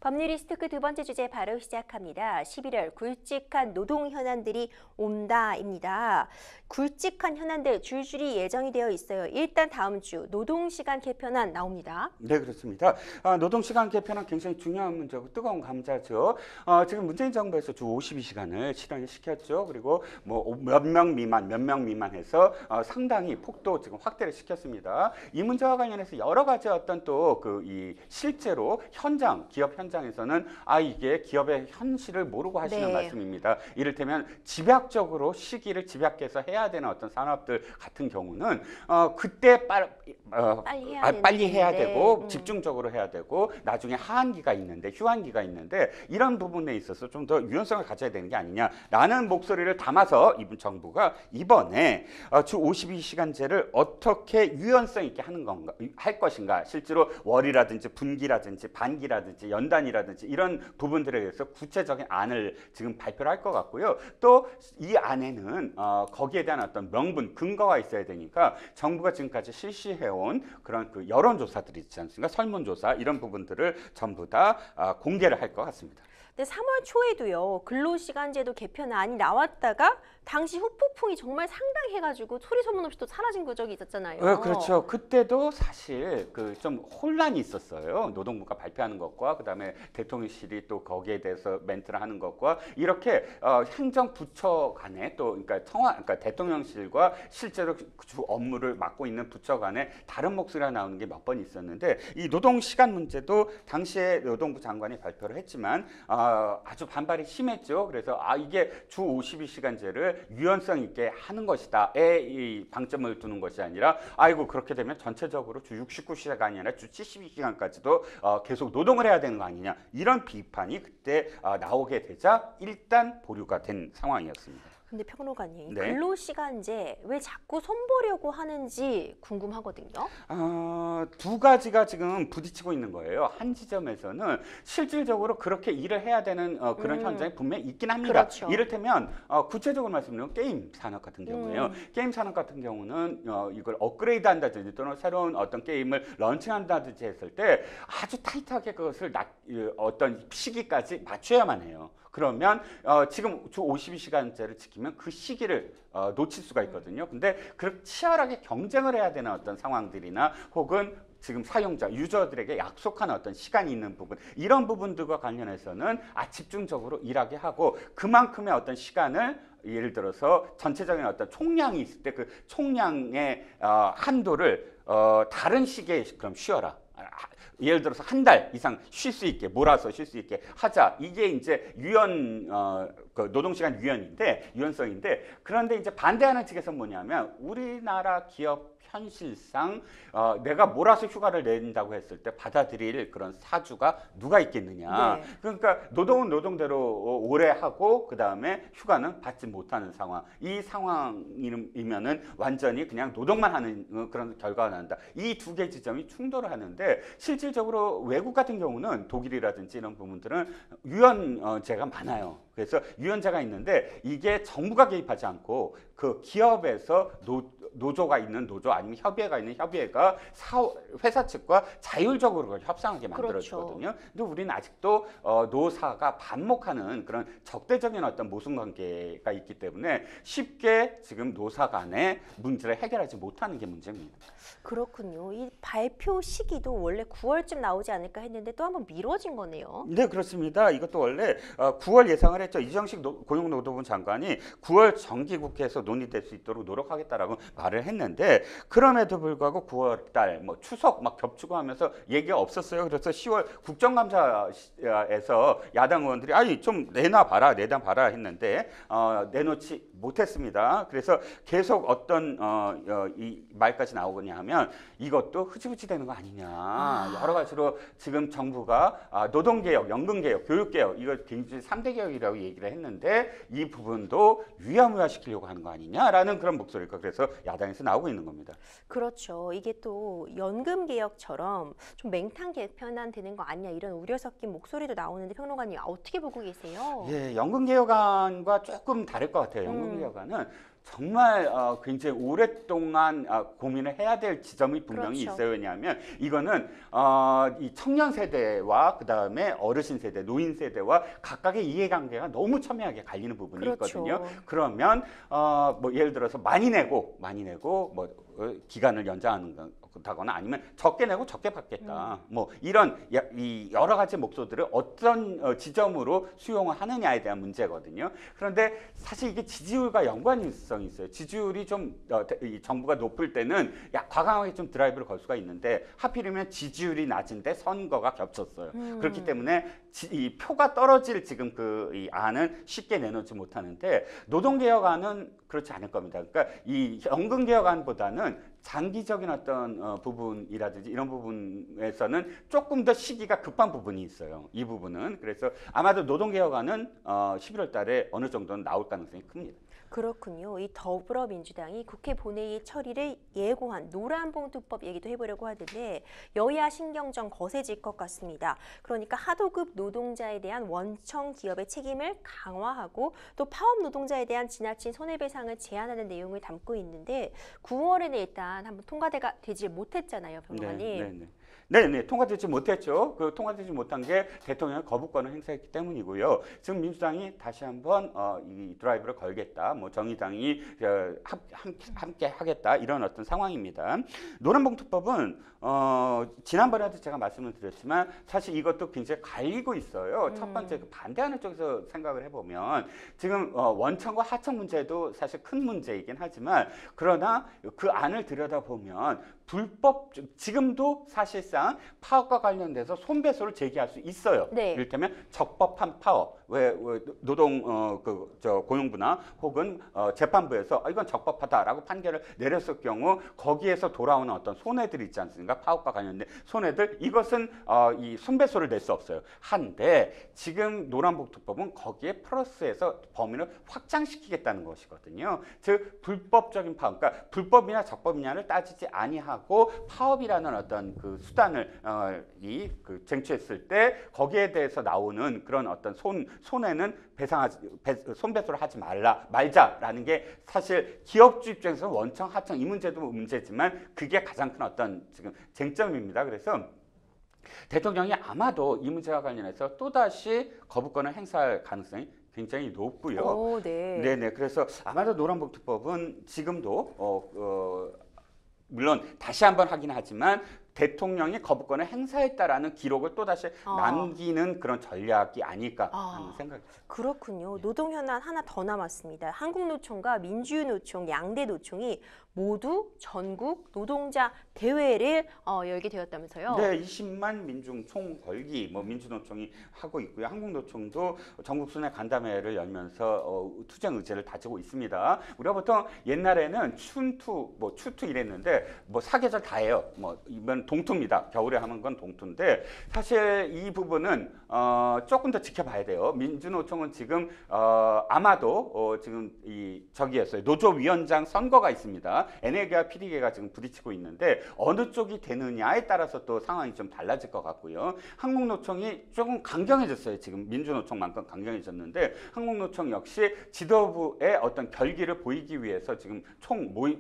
법률리스토크 두 번째 주제 바로 시작합니다. 11월 굵직한 노동 현안들이 온다입니다. 굵직한 현안들 줄줄이 예정이 되어 있어요. 일단 다음 주 노동시간 개편안 나옵니다. 네, 그렇습니다. 노동시간 개편은 굉장히 중요한 문제고 뜨거운 감자죠. 지금 문재인 정부에서 주 52시간을 실현시켰죠. 그리고 뭐 몇 명 미만 해서 상당히 폭도 지금 확대를 시켰습니다. 이 문제와 관련해서 여러 가지 어떤 또 이 실제로 기업 현장에서는 이게 기업의 현실을 모르고 하시는 네. 말씀입니다. 이를테면 집약적으로 시기를 집약해서 해야 되는 어떤 산업들 같은 경우는 그때 빨리 해야 되고 집중적으로 해야 되고 나중에 하한기가 있는데 휴한기가 있는데 이런 부분에 있어서 좀 더 유연성을 가져야 되는 게 아니냐라는 목소리를 담아서 이번 정부가 이번에 주 52시간제를 어떻게 유연성 있게 할 것인가 실제로 월이라든지 분기라든지 반기라든지 연단이라든지 이런 부분들에 대해서 구체적인 안을 지금 발표를 할 것 같고요. 또 이 안에는 거기에 대한 어떤 명분 근거가 있어야 되니까 정부가 지금까지 실시해온 그런 그 여론조사들이 있지 않습니까? 설문조사 이런 부분들을 전부 다 공개를 할 것 같습니다. 근데 3월 초에도요. 근로시간제도 개편안이 나왔다가 당시 후폭풍이 정말 상당해가지고 소리 소문 없이 또 사라진 적이 있었잖아요. 네, 그렇죠. 그때도 사실 그 좀 혼란이 있었어요. 노동부가 발표하는 것과 그다음에 대통령실이 또 거기에 대해서 멘트를 하는 것과 이렇게 행정부처 간에 또 그러니까 대통령실과 실제로 주 업무를 맡고 있는 부처 간에 다른 목소리가 나오는 게 몇 번 있었는데 이 노동시간 문제도 당시에 노동부 장관이 발표를 했지만 아주 반발이 심했죠. 그래서 이게 주 52시간제를 유연성 있게 하는 것이다에 이 방점을 두는 것이 아니라 그렇게 되면 전체적으로 주 69시간이 아니라 주 72시간까지도 계속 노동을 해야 되는 거 아니냐 이런 비판이 그때 나오게 되자 일단 보류가 된 상황이었습니다. 근데 평론가님, 네. 근로시간제 왜 자꾸 손보려고 하는지 궁금하거든요. 두 가지가 지금 부딪히고 있는 거예요. 한 지점에서는 실질적으로 그렇게 일을 해야 되는 그런 현장이 분명히 있긴 합니다. 그렇죠. 이를테면 구체적으로 말씀드리면 게임 산업 같은 경우에요. 게임 산업 같은 경우는 이걸 업그레이드 한다든지 또는 새로운 어떤 게임을 런칭한다든지 했을 때 아주 타이트하게 그것을 어떤 시기까지 맞춰야만 해요. 그러면 지금 주 52시간제를 지키면 그 시기를 놓칠 수가 있거든요. 근데 그렇게 치열하게 경쟁을 해야 되는 어떤 상황들이나 혹은 지금 사용자, 유저들에게 약속한 어떤 시간이 있는 부분 이런 부분들과 관련해서는 집중적으로 일하게 하고 그만큼의 어떤 시간을 예를 들어서 전체적인 어떤 총량이 있을 때 그 총량의 한도를 다른 시기에 그럼 쉬어라. 예를 들어서 한 달 이상 쉴 수 있게 몰아서 쉴 수 있게 하자. 이게 이제 그 노동시간 유연성인데 그런데 이제 반대하는 측에서 뭐냐면 우리나라 기업 현실상 내가 몰아서 휴가를 낸다고 했을 때 받아들일 그런 사주가 누가 있겠느냐. 네. 그러니까 노동은 노동대로 오래 하고 그 다음에 휴가는 받지 못하는 상황. 이 상황이면은 완전히 그냥 노동만 하는 그런 결과가 난다. 이 두 개 지점이 충돌을 하는데 실질적으로 외국 같은 경우는 독일이라든지 이런 부분들은 유연제가 많아요. 그래서 유연제가 있는데 이게 정부가 개입하지 않고 그 기업에서 노조가 있는 노조 아니면 협의회가 있는 협의회가 회사 측과 자율적으로 협상하게 만들어지거든요. 근데 우리는 아직도 노사가 반목하는 그런 적대적인 어떤 모순관계가 있기 때문에 쉽게 지금 노사 간의 문제를 해결하지 못하는 게 문제입니다. 그렇군요. 이 발표 시기도 원래 9월쯤 나오지 않을까 했는데 또 한번 미뤄진 거네요. 네, 그렇습니다. 이것도 원래 9월 예상을 했죠. 이정식 고용노동부 장관이 9월 정기국회에서 논의될 수 있도록 노력하겠다라고 말을 했는데 그럼에도 불구하고 9월 달 뭐 추석 막 겹치고 하면서 얘기가 없었어요. 그래서 10월 국정감사에서 야당 의원들이 아니 좀 내놔봐라 했는데 내놓지 못했습니다. 그래서 계속 어떤 이 말까지 나오거냐 하면 이것도 흐지부지 되는 거 아니냐. 여러 가지로 지금 정부가 노동개혁, 연금개혁, 교육개혁 이거 굉장히 3대 개혁이라고 얘기를 했는데 이 부분도 유야무야시키려고 하는 거 아니냐라는 그런 목소리가 그래서 야당에서 나오고 있는 겁니다. 그렇죠. 이게 또 연금 개혁처럼 좀 맹탕 개편안 되는 거 아니냐 이런 우려 섞인 목소리도 나오는데 평론가님 어떻게 보고 계세요? 예, 연금개혁안과 조금 다를 것 같아요. 연금개혁안은 정말 굉장히 오랫동안 고민을 해야 될 지점이 분명히 그렇죠. 있어요. 왜냐하면 이거는 이 청년 세대와 그 다음에 어르신 세대, 노인 세대와 각각의 이해관계가 너무 첨예하게 갈리는 부분이 그렇죠. 있거든요. 그러면 뭐 예를 들어서 많이 내고 뭐 기간을 연장하는다거나 아니면 적게 내고 적게 받겠다. 뭐 이런 이 여러 가지 목소들을 어떤 지점으로 수용을 하느냐에 대한 문제거든요. 그런데 사실 이게 지지율과 연관성이 있어요. 지지율이 좀 이 정부가 높을 때는 과감하게 좀 드라이브를 걸 수가 있는데 하필이면 지지율이 낮은데 선거가 겹쳤어요. 그렇기 때문에 이 표가 떨어질 지금 이 안은 쉽게 내놓지 못하는데 노동개혁안은 그렇지 않을 겁니다. 그러니까 이 연금개혁안보다는 장기적인 어떤 부분이라든지 이런 부분에서는 조금 더 시기가 급한 부분이 있어요. 이 부분은. 그래서 아마도 노동개혁안은 11월 달에 어느 정도는 나올 가능성이 큽니다. 그렇군요. 이 더불어민주당이 국회 본회의 처리를 예고한 노란봉투법 얘기도 해보려고 하는데 여야 신경전 거세질 것 같습니다. 그러니까 하도급 노동자에 대한 원청 기업의 책임을 강화하고 또 파업 노동자에 대한 지나친 손해배상을 제한하는 내용을 담고 있는데 9월에는 일단 한번 통과가 되지 못했잖아요, 평론가님. 네, 통과되지 못했죠. 그 통과되지 못한 게 대통령의 거부권을 행사했기 때문이고요. 지금 민주당이 다시 한번 이 드라이브를 걸겠다. 뭐 정의당이 함께 하겠다. 이런 어떤 상황입니다. 노란봉투법은 지난번에도 제가 말씀을 드렸지만 사실 이것도 굉장히 갈리고 있어요. 첫 번째 그 반대하는 쪽에서 생각을 해보면 지금 원청과 하청 문제도 사실 큰 문제이긴 하지만 그러나 그 안을 들여다보면 지금도 사실상 파업과 관련돼서 손배소를 제기할 수 있어요. 네. 이를테면 적법한 파업, 왜 노동 고용부나 혹은 재판부에서 이건 적법하다라고 판결을 내렸을 경우 거기에서 돌아오는 어떤 손해들 있지 않습니까? 파업과 관련된 손해들 이것은 이 손배소를 낼 수 없어요. 한데 지금 노란봉투법은 거기에 플러스해서 범위를 확장시키겠다는 것이거든요. 즉 불법적인 파업, 그러니까 불법이냐 적법이냐를 따지지 아니하고 파업이라는 어떤 그 수단을 쟁취했을 때 거기에 대해서 나오는 그런 어떤 손해는 손배소를 하지 말자라는 게 사실 기업주 입장에서 원청, 하청 이 문제도 문제지만 그게 가장 큰 어떤 지금 쟁점입니다. 그래서 대통령이 아마도 이 문제와 관련해서 또다시 거부권을 행사할 가능성이 굉장히 높고요. 네네. 그래서 아마도 노란봉투법은 지금도 물론 다시 한번 하긴 하지만 대통령이 거부권을 행사했다라는 기록을 또다시 남기는 그런 전략이 아닐까 하는 생각이 듭니다. 그렇군요. 노동현안 하나 더 남았습니다. 한국노총과 민주노총, 양대 노총이 모두 전국 노동자 대회를 열게 되었다면서요? 네, 20만 민중 총궐기 민주노총이 하고 있고요. 한국노총도 전국 순회 간담회를 열면서 투쟁 의제를 다지고 있습니다. 우리가 보통 옛날에는 추투 이랬는데 사계절 다 해요. 이번 동투입니다. 겨울에 하는 건 동투인데 사실 이 부분은 조금 더 지켜봐야 돼요. 민주노총은 지금 아마도 지금 저기였어요. 노조위원장 선거가 있습니다. NL계와 PD계가 지금 부딪히고 있는데 어느 쪽이 되느냐에 따라서 또 상황이 좀 달라질 것 같고요. 한국노총이 조금 강경해졌어요. 지금 민주노총만큼 강경해졌는데 한국노총 역시 지도부의 어떤 결기를 보이기 위해서 지금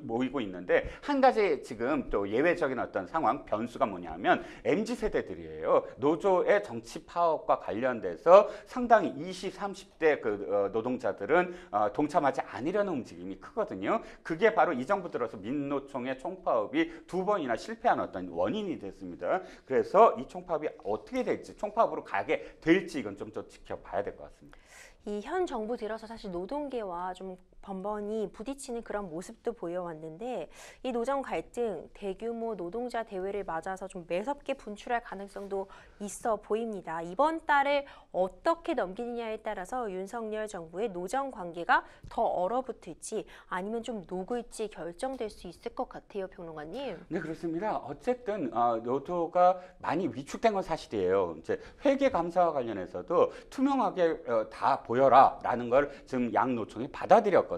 모이고 있는데 한 가지 지금 또 예외적인 어떤 상황 변수가 뭐냐면 MZ세대들이에요. 노조의 정치 파업과 관련돼서 상당히 20, 30대 그 노동자들은 동참하지 않으려는 움직임이 크거든요. 그게 바로 이 정부 들어서 민노총의 총파업이 2번이나 실패한 어떤 원인이 됐습니다. 그래서 이 총파업이 어떻게 될지, 총파업으로 가게 될지 이건 좀 더 지켜봐야 될 것 같습니다. 이 현 정부 들어서 사실 노동계와 좀 번번이 부딪히는 그런 모습도 보여왔는데 이 노정 갈등 대규모 노동자 대회를 맞아서 좀 매섭게 분출할 가능성도 있어 보입니다. 이번 달을 어떻게 넘기느냐에 따라서 윤석열 정부의 노정 관계가 더 얼어붙을지 아니면 좀 녹을지 결정될 수 있을 것 같아요, 평론가님. 네, 그렇습니다. 어쨌든 노조가 많이 위축된 건 사실이에요. 이제 회계 감사와 관련해서도 투명하게 다 보여라라는 걸 지금 양 노총이 받아들였거든요.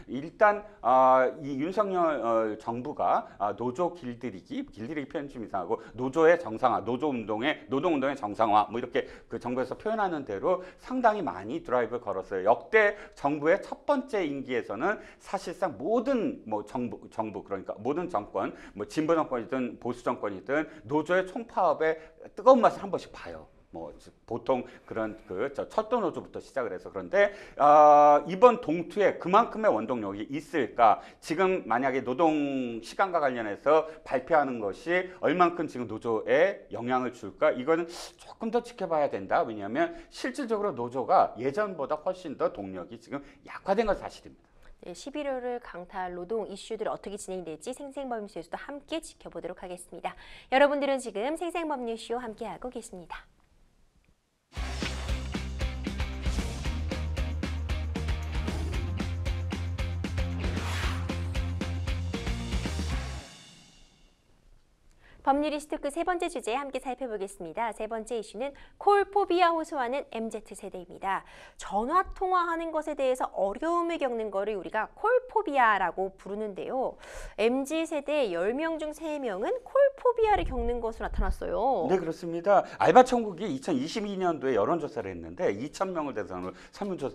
일단 이 윤석열 정부가 노조 길들이기 표현 좀 이상하고 노조의 정상화, 노동운동의 정상화 이렇게 그 정부에서 표현하는 대로 상당히 많이 드라이브를 걸었어요. 역대 정부의 첫 번째 임기에서는 사실상 모든 정부 그러니까 모든 정권 진보 정권이든 보수 정권이든 노조의 총파업에 뜨거운 맛을 한 번씩 봐요. 보통 그런 철도 노조부터 시작을 해서 그런데 이번 동투에 그만큼의 원동력이 있을까? 지금 만약에 노동 시간과 관련해서 발표하는 것이 얼만큼 지금 노조에 영향을 줄까? 이거는 조금 더 지켜봐야 된다. 왜냐하면 실질적으로 노조가 예전보다 훨씬 더 동력이 지금 약화된 건 사실입니다. 네, 11월을 강타할 노동 이슈들 어떻게 진행될지 생생법률쇼에서도 함께 지켜보도록 하겠습니다. 여러분들은 지금 생생법률쇼 함께하고 계십니다. 법률이슈토크 세 번째 주제 함께 살펴보겠습니다. 세 번째 이슈는 콜포비아 호소하는 MZ세대입니다. 전화 통화하는 것에 대해서 어려움을 겪는 거를 우리가 콜포비아라고 부르는데요. MZ세대 10명 중 3명은 콜포비아를 겪는 것으로 나타났어요. 네, 그렇습니다. 알바천국이 2022년도에 여론조사를 했는데 2,000명을 대상으로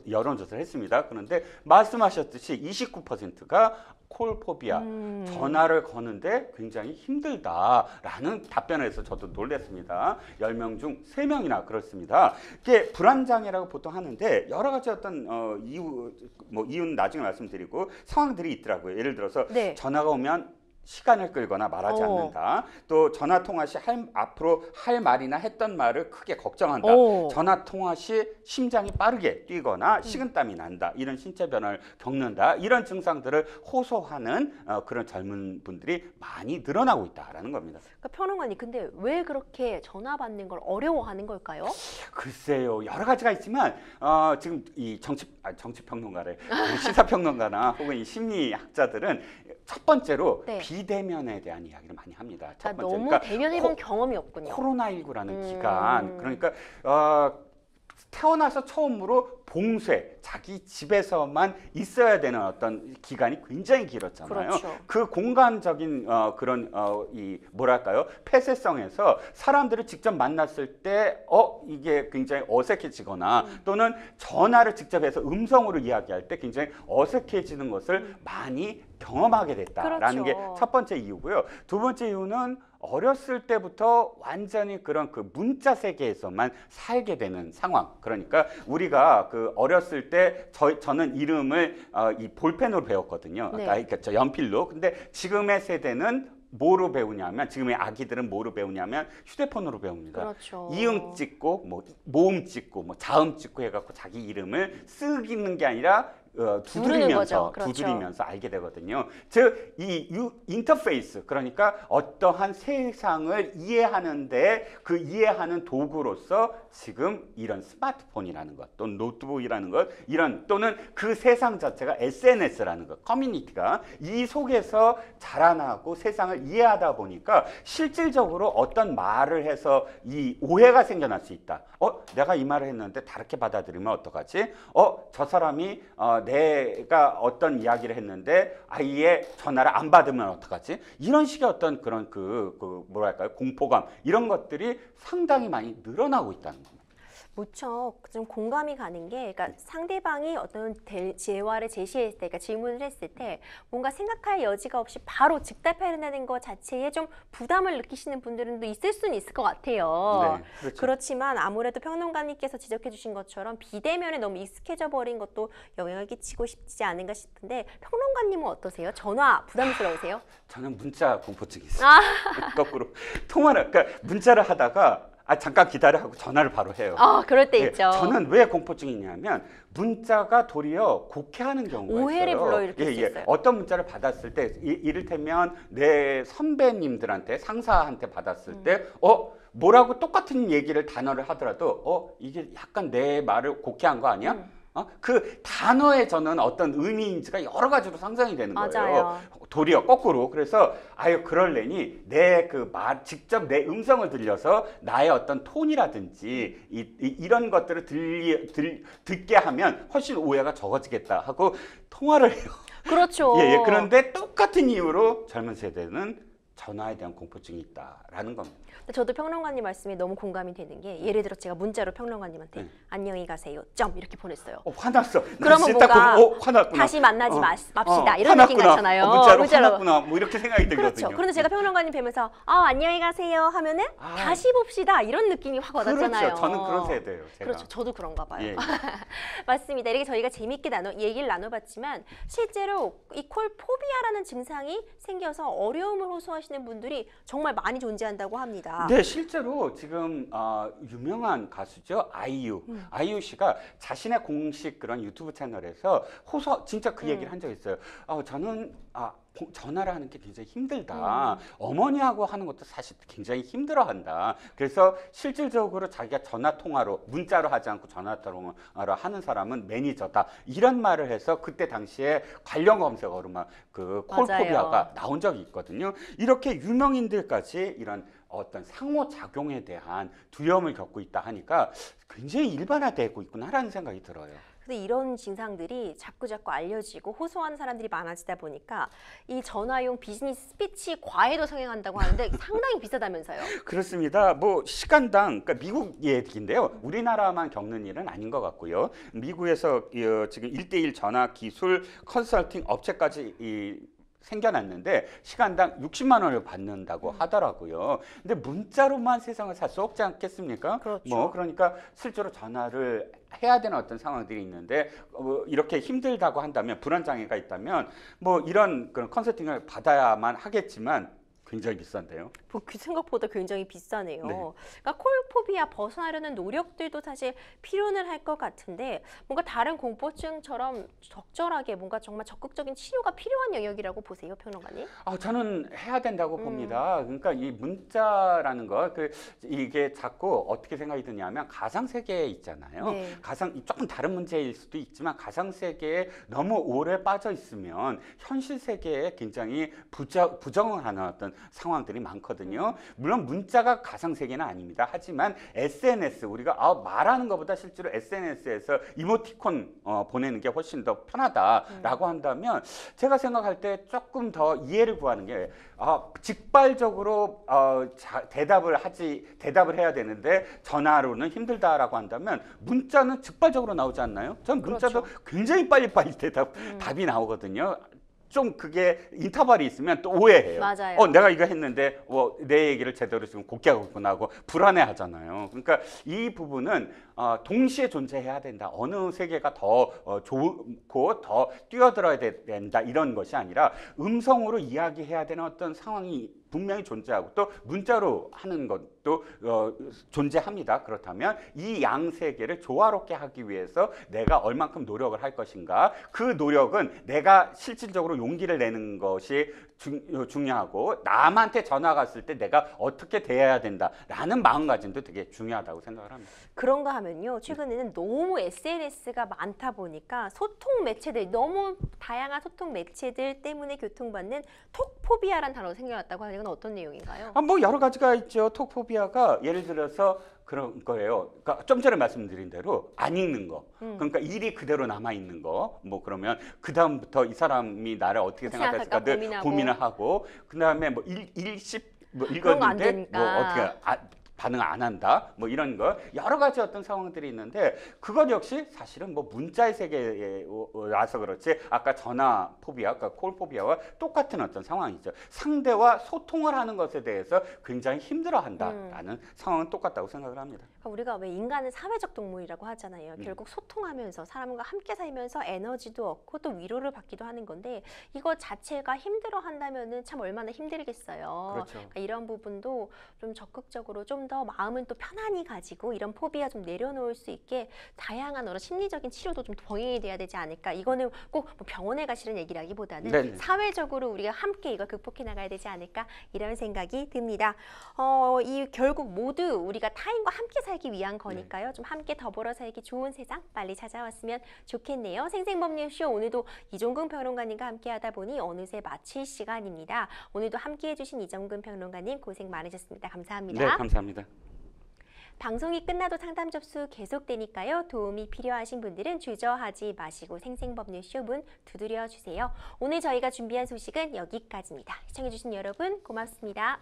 여론조사를 했습니다. 그런데 말씀하셨듯이 29%가 콜포비아, 전화를 거는데 굉장히 힘들다라는 답변을 해서 저도 놀랐습니다. 10명 중 3명이나 그렇습니다. 이게 불안장애라고 보통 하는데 여러 가지 어떤 이유는 나중에 말씀드리고 상황들이 있더라고요. 예를 들어서 전화가 오면 시간을 끌거나 말하지 않는다. 또 전화 통화 시 앞으로 할 말이나 했던 말을 크게 걱정한다. 전화 통화 시 심장이 빠르게 뛰거나 식은땀이 난다. 이런 신체 변화를 겪는다. 이런 증상들을 호소하는 그런 젊은 분들이 많이 늘어나고 있다라는 겁니다. 그러니까 평론가님, 근데 왜 그렇게 전화 받는 걸 어려워하는 걸까요? 글쎄요, 여러 가지가 있지만 지금 이 정치평론가래 시사평론가나 혹은 이 심리학자들은 첫 번째로 비대면에 대한 이야기를 많이 합니다. 첫 번째. 너무 대면해본 경험이 없군요. 코로나19라는 기간, 그러니까 태어나서 처음으로 봉쇄, 자기 집에서만 있어야 되는 어떤 기간이 굉장히 길었잖아요. 그렇죠. 그 공간적인 그런 뭐랄까요, 폐쇄성에서 사람들을 직접 만났을 때 이게 굉장히 어색해지거나 또는 전화를 직접 해서 음성으로 이야기할 때 굉장히 어색해지는 것을 많이 경험하게 됐다라는 게 첫 번째 이유고요. 두 번째 이유는 어렸을 때부터 완전히 그런 그 문자 세계에서만 살게 되는 상황. 그러니까 우리가 그 어렸을 때 저는 이름을 이 볼펜으로 배웠거든요. 그러니까 저 연필로. 근데 지금의 세대는 뭐로 배우냐면 지금의 아기들은 뭐로 배우냐면 휴대폰으로 배웁니다. 그렇죠. 이응 찍고 뭐 모음 찍고 뭐 자음 찍고 해갖고 자기 이름을 쓰기는 게 아니라 누르는 두드리면서 거죠. 그렇죠. 두드리면서 알게 되거든요. 즉 이 인터페이스 그러니까 어떠한 세상을 이해하는데 그 이해하는 도구로서 지금 이런 스마트폰이라는 것 또는 노트북이라는 것 이런 또는 그 세상 자체가 SNS라는 것 커뮤니티가 이 속에서 자라나고 세상을 이해하다 보니까 실질적으로 어떤 말을 해서 이 오해가 생겨날 수 있다. 내가 이 말을 했는데 다르게 받아들이면 어떡하지? 저 사람이 내가 어떤 이야기를 했는데 아이의 전화를 안 받으면 어떡하지? 이런 식의 어떤 그런 뭐랄까요? 공포감 이런 것들이 상당히 많이 늘어나고 있다는 겁니다. 무척 좀 공감이 가는 게, 그러니까 상대방이 어떤 재화를 제시했을 때, 그러니까 질문을 했을 때 뭔가 생각할 여지가 없이 바로 즉답해내는 것 자체에 좀 부담을 느끼시는 분들은 또 있을 수는 있을 것 같아요. 네, 그렇죠. 그렇지만 아무래도 평론가님께서 지적해 주신 것처럼 비대면에 너무 익숙해져 버린 것도 영향을 끼치고 싶지 않은가 싶은데 평론가님은 어떠세요? 전화 부담스러우세요? 저는 문자 공포증이 있어요. 거꾸로 통화를 그러니까 문자를 하다가 잠깐 기다려 하고 전화를 바로 해요. 그럴 때 예, 있죠. 저는 왜 공포증이 있냐면 문자가 도리어 곡해하는 경우가 오해를 있어요. 불러일으킬 수 있어요. 어떤 문자를 받았을 때 이를테면 내 선배님들한테 상사한테 받았을 때 뭐라고 똑같은 얘기를 단어를 하더라도 이게 약간 내 말을 곡해한 거 아니야? 그 단어에 저는 어떤 의미인지가 여러 가지로 상상이 되는 거예요. 맞아요. 도리어 거꾸로. 그래서 그럴래니 내 그 말 직접 내 음성을 들려서 나의 어떤 톤이라든지 이런 것들을 듣게 하면 훨씬 오해가 적어지겠다 하고 통화를 해요. 그렇죠. 그런데 똑같은 이유로 젊은 세대는 전화에 대한 공포증이 있다라는 겁니다. 저도 평론가님 말씀에 너무 공감이 되는 게, 예를 들어 제가 문자로 평론가님한테 안녕히 가세요 점 이렇게 보냈어요. 화났어. 그러면 뭔가 화났구나. 다시 만나지 맙시다 이런 느낌 같잖아요. 문자로 화났구나. 뭐 이렇게 생각이 들거든요. 그렇죠. 그런데 제가 평론가님 뵈면서 안녕히 가세요 하면은 다시 봅시다 이런 느낌이 확 와닿잖아요. 그렇죠. 저는 그런 세대예요. 제가. 그렇죠. 저도 그런가 봐요. 예. 맞습니다. 이렇게 저희가 재밌게 얘기를 나눠봤지만 실제로 이 콜포비아라는 증상이 생겨서 어려움을 호소하시는 분들이 정말 많이 존재한다고 합니다. 네, 실제로 지금 유명한 가수죠. 아이유 씨가 자신의 공식 그런 유튜브 채널에서 진짜 그 얘기를 한 적이 있어요. 저는 전화를 하는 게 굉장히 힘들다. 어머니하고 하는 것도 사실 굉장히 힘들어한다. 그래서 실질적으로 자기가 전화 통화로 문자로 하지 않고 전화 통화로 하는 사람은 매니저다. 이런 말을 해서 그때 당시에 관련 검색어로 막 그 콜포비아가 나온 적이 있거든요. 이렇게 유명인들까지 이런 어떤 상호작용에 대한 두려움을 겪고 있다 하니까 굉장히 일반화되고 있구나라는 생각이 들어요. 그래서 이런 증상들이 자꾸자꾸 알려지고 호소하는 사람들이 많아지다 보니까 이 전화용 비즈니스 스피치 과외도 성행한다고 하는데 상당히 비싸다면서요. 그렇습니다. 뭐 시간당 그러니까 미국 얘기인데요. 우리나라만 겪는 일은 아닌 것 같고요. 미국에서 지금 1:1 전화 기술 컨설팅 업체까지 생겨났는데 시간당 60만 원을 받는다고 하더라고요. 근데 문자로만 세상을 살 수 없지 않겠습니까? 그렇죠. 그러니까 실제로 전화를 해야 되는 어떤 상황들이 있는데 이렇게 힘들다고 한다면 불안장애가 있다면 뭐 이런 그런 컨설팅을 받아야만 하겠지만 굉장히 비싼데요. 생각보다 굉장히 비싸네요. 네. 그러니까 콜포비아 벗어나려는 노력들도 사실 필요는 할 것 같은데 뭔가 다른 공포증처럼 적절하게 뭔가 정말 적극적인 치료가 필요한 영역이라고 보세요, 평론가님? 저는 해야 된다고 봅니다. 그러니까 이 문자라는 거, 이게 자꾸 어떻게 생각이 드냐면 가상 세계에 있잖아요. 네. 조금 다른 문제일 수도 있지만 가상 세계에 너무 오래 빠져 있으면 현실 세계에 굉장히 부정하는 어떤 상황들이 많거든요. 물론 문자가 가상 세계는 아닙니다. 하지만 SNS 우리가 말하는 것보다 실제로 SNS에서 이모티콘 보내는 게 훨씬 더 편하다라고 한다면 제가 생각할 때 조금 더 이해를 구하는 게 직발적으로 대답을 해야 되는데 전화로는 힘들다라고 한다면 문자는 직발적으로 나오지 않나요? 전 문자도 그렇죠. 굉장히 빨리빨리 답이 나오거든요. 좀 그게 인터벌이 있으면 또 오해해요. 맞아요. 내가 이거 했는데 내 얘기를 제대로 지금 곡해하고 있구나 하고 불안해하잖아요. 그러니까 이 부분은 동시에 존재해야 된다. 어느 세계가 더 좋고 더 뛰어들어야 된다 이런 것이 아니라 음성으로 이야기해야 되는 어떤 상황이 분명히 존재하고 또 문자로 하는 것도 존재합니다. 그렇다면 이 양 세계를 조화롭게 하기 위해서 내가 얼만큼 노력을 할 것인가, 그 노력은 내가 실질적으로 용기를 내는 것이 중요하고 남한테 전화가 왔을 때 내가 어떻게 대해야 된다라는 마음가짐도 되게 중요하다고 생각을 합니다. 그런가 하면요. 최근에는 너무 SNS가 많다 보니까 소통 매체들, 너무 다양한 소통 매체들 때문에 교통받는 톡포비아라는 단어가 생겨났다고 하는 건 어떤 내용인가요? 뭐 여러 가지가 있죠. 톡포비아가 예를 들어서 그런 거예요. 그러니까 좀 전에 말씀드린 대로 안 읽는 거. 그러니까 일이 그대로 남아 있는 거. 뭐 그러면 그 다음부터 이 사람이 나를 어떻게 생각할까 고민을 하고, 그 다음에 뭐 일십 뭐 그런 거 안 읽었는데 뭐 되니까. 어떻게 반응 안 한다, 뭐 이런 거 여러 가지 어떤 상황들이 있는데 그것 역시 사실은 뭐 문자의 세계에 와서 그렇지 아까 전화 포비아, 아까 콜 포비아와 똑같은 어떤 상황이죠. 상대와 소통을 하는 것에 대해서 굉장히 힘들어한다라는 상황은 똑같다고 생각을 합니다. 그러니까 우리가 왜 인간은 사회적 동물이라고 하잖아요. 결국 소통하면서 사람과 함께 살면서 에너지도 얻고 또 위로를 받기도 하는 건데 이거 자체가 힘들어한다면은 참 얼마나 힘들겠어요. 그렇죠. 그러니까 이런 부분도 좀 적극적으로 좀 더 마음은 또 편안히 가지고 이런 포비아 좀 내려놓을 수 있게 다양한 어떤 심리적인 치료도 좀 병행이 돼야 되지 않을까. 이거는 꼭 뭐 병원에 가시는 얘기라기보다는 네네. 사회적으로 우리가 함께 이걸 극복해 나가야 되지 않을까 이런 생각이 듭니다. 이 결국 모두 우리가 타인과 함께 살기 위한 거니까요. 좀 함께 더불어 살기 좋은 세상 빨리 찾아왔으면 좋겠네요. 생생법률쇼 오늘도 이종근 평론가님과 함께 하다 보니 어느새 마칠 시간입니다. 오늘도 함께 해주신 이종근 평론가님 고생 많으셨습니다. 감사합니다. 네, 감사합니다. 방송이 끝나도 상담 접수 계속되니까요. 도움이 필요하신 분들은 주저하지 마시고 생생법률쇼 문 두드려 주세요. 오늘 저희가 준비한 소식은 여기까지입니다. 시청해주신 여러분 고맙습니다.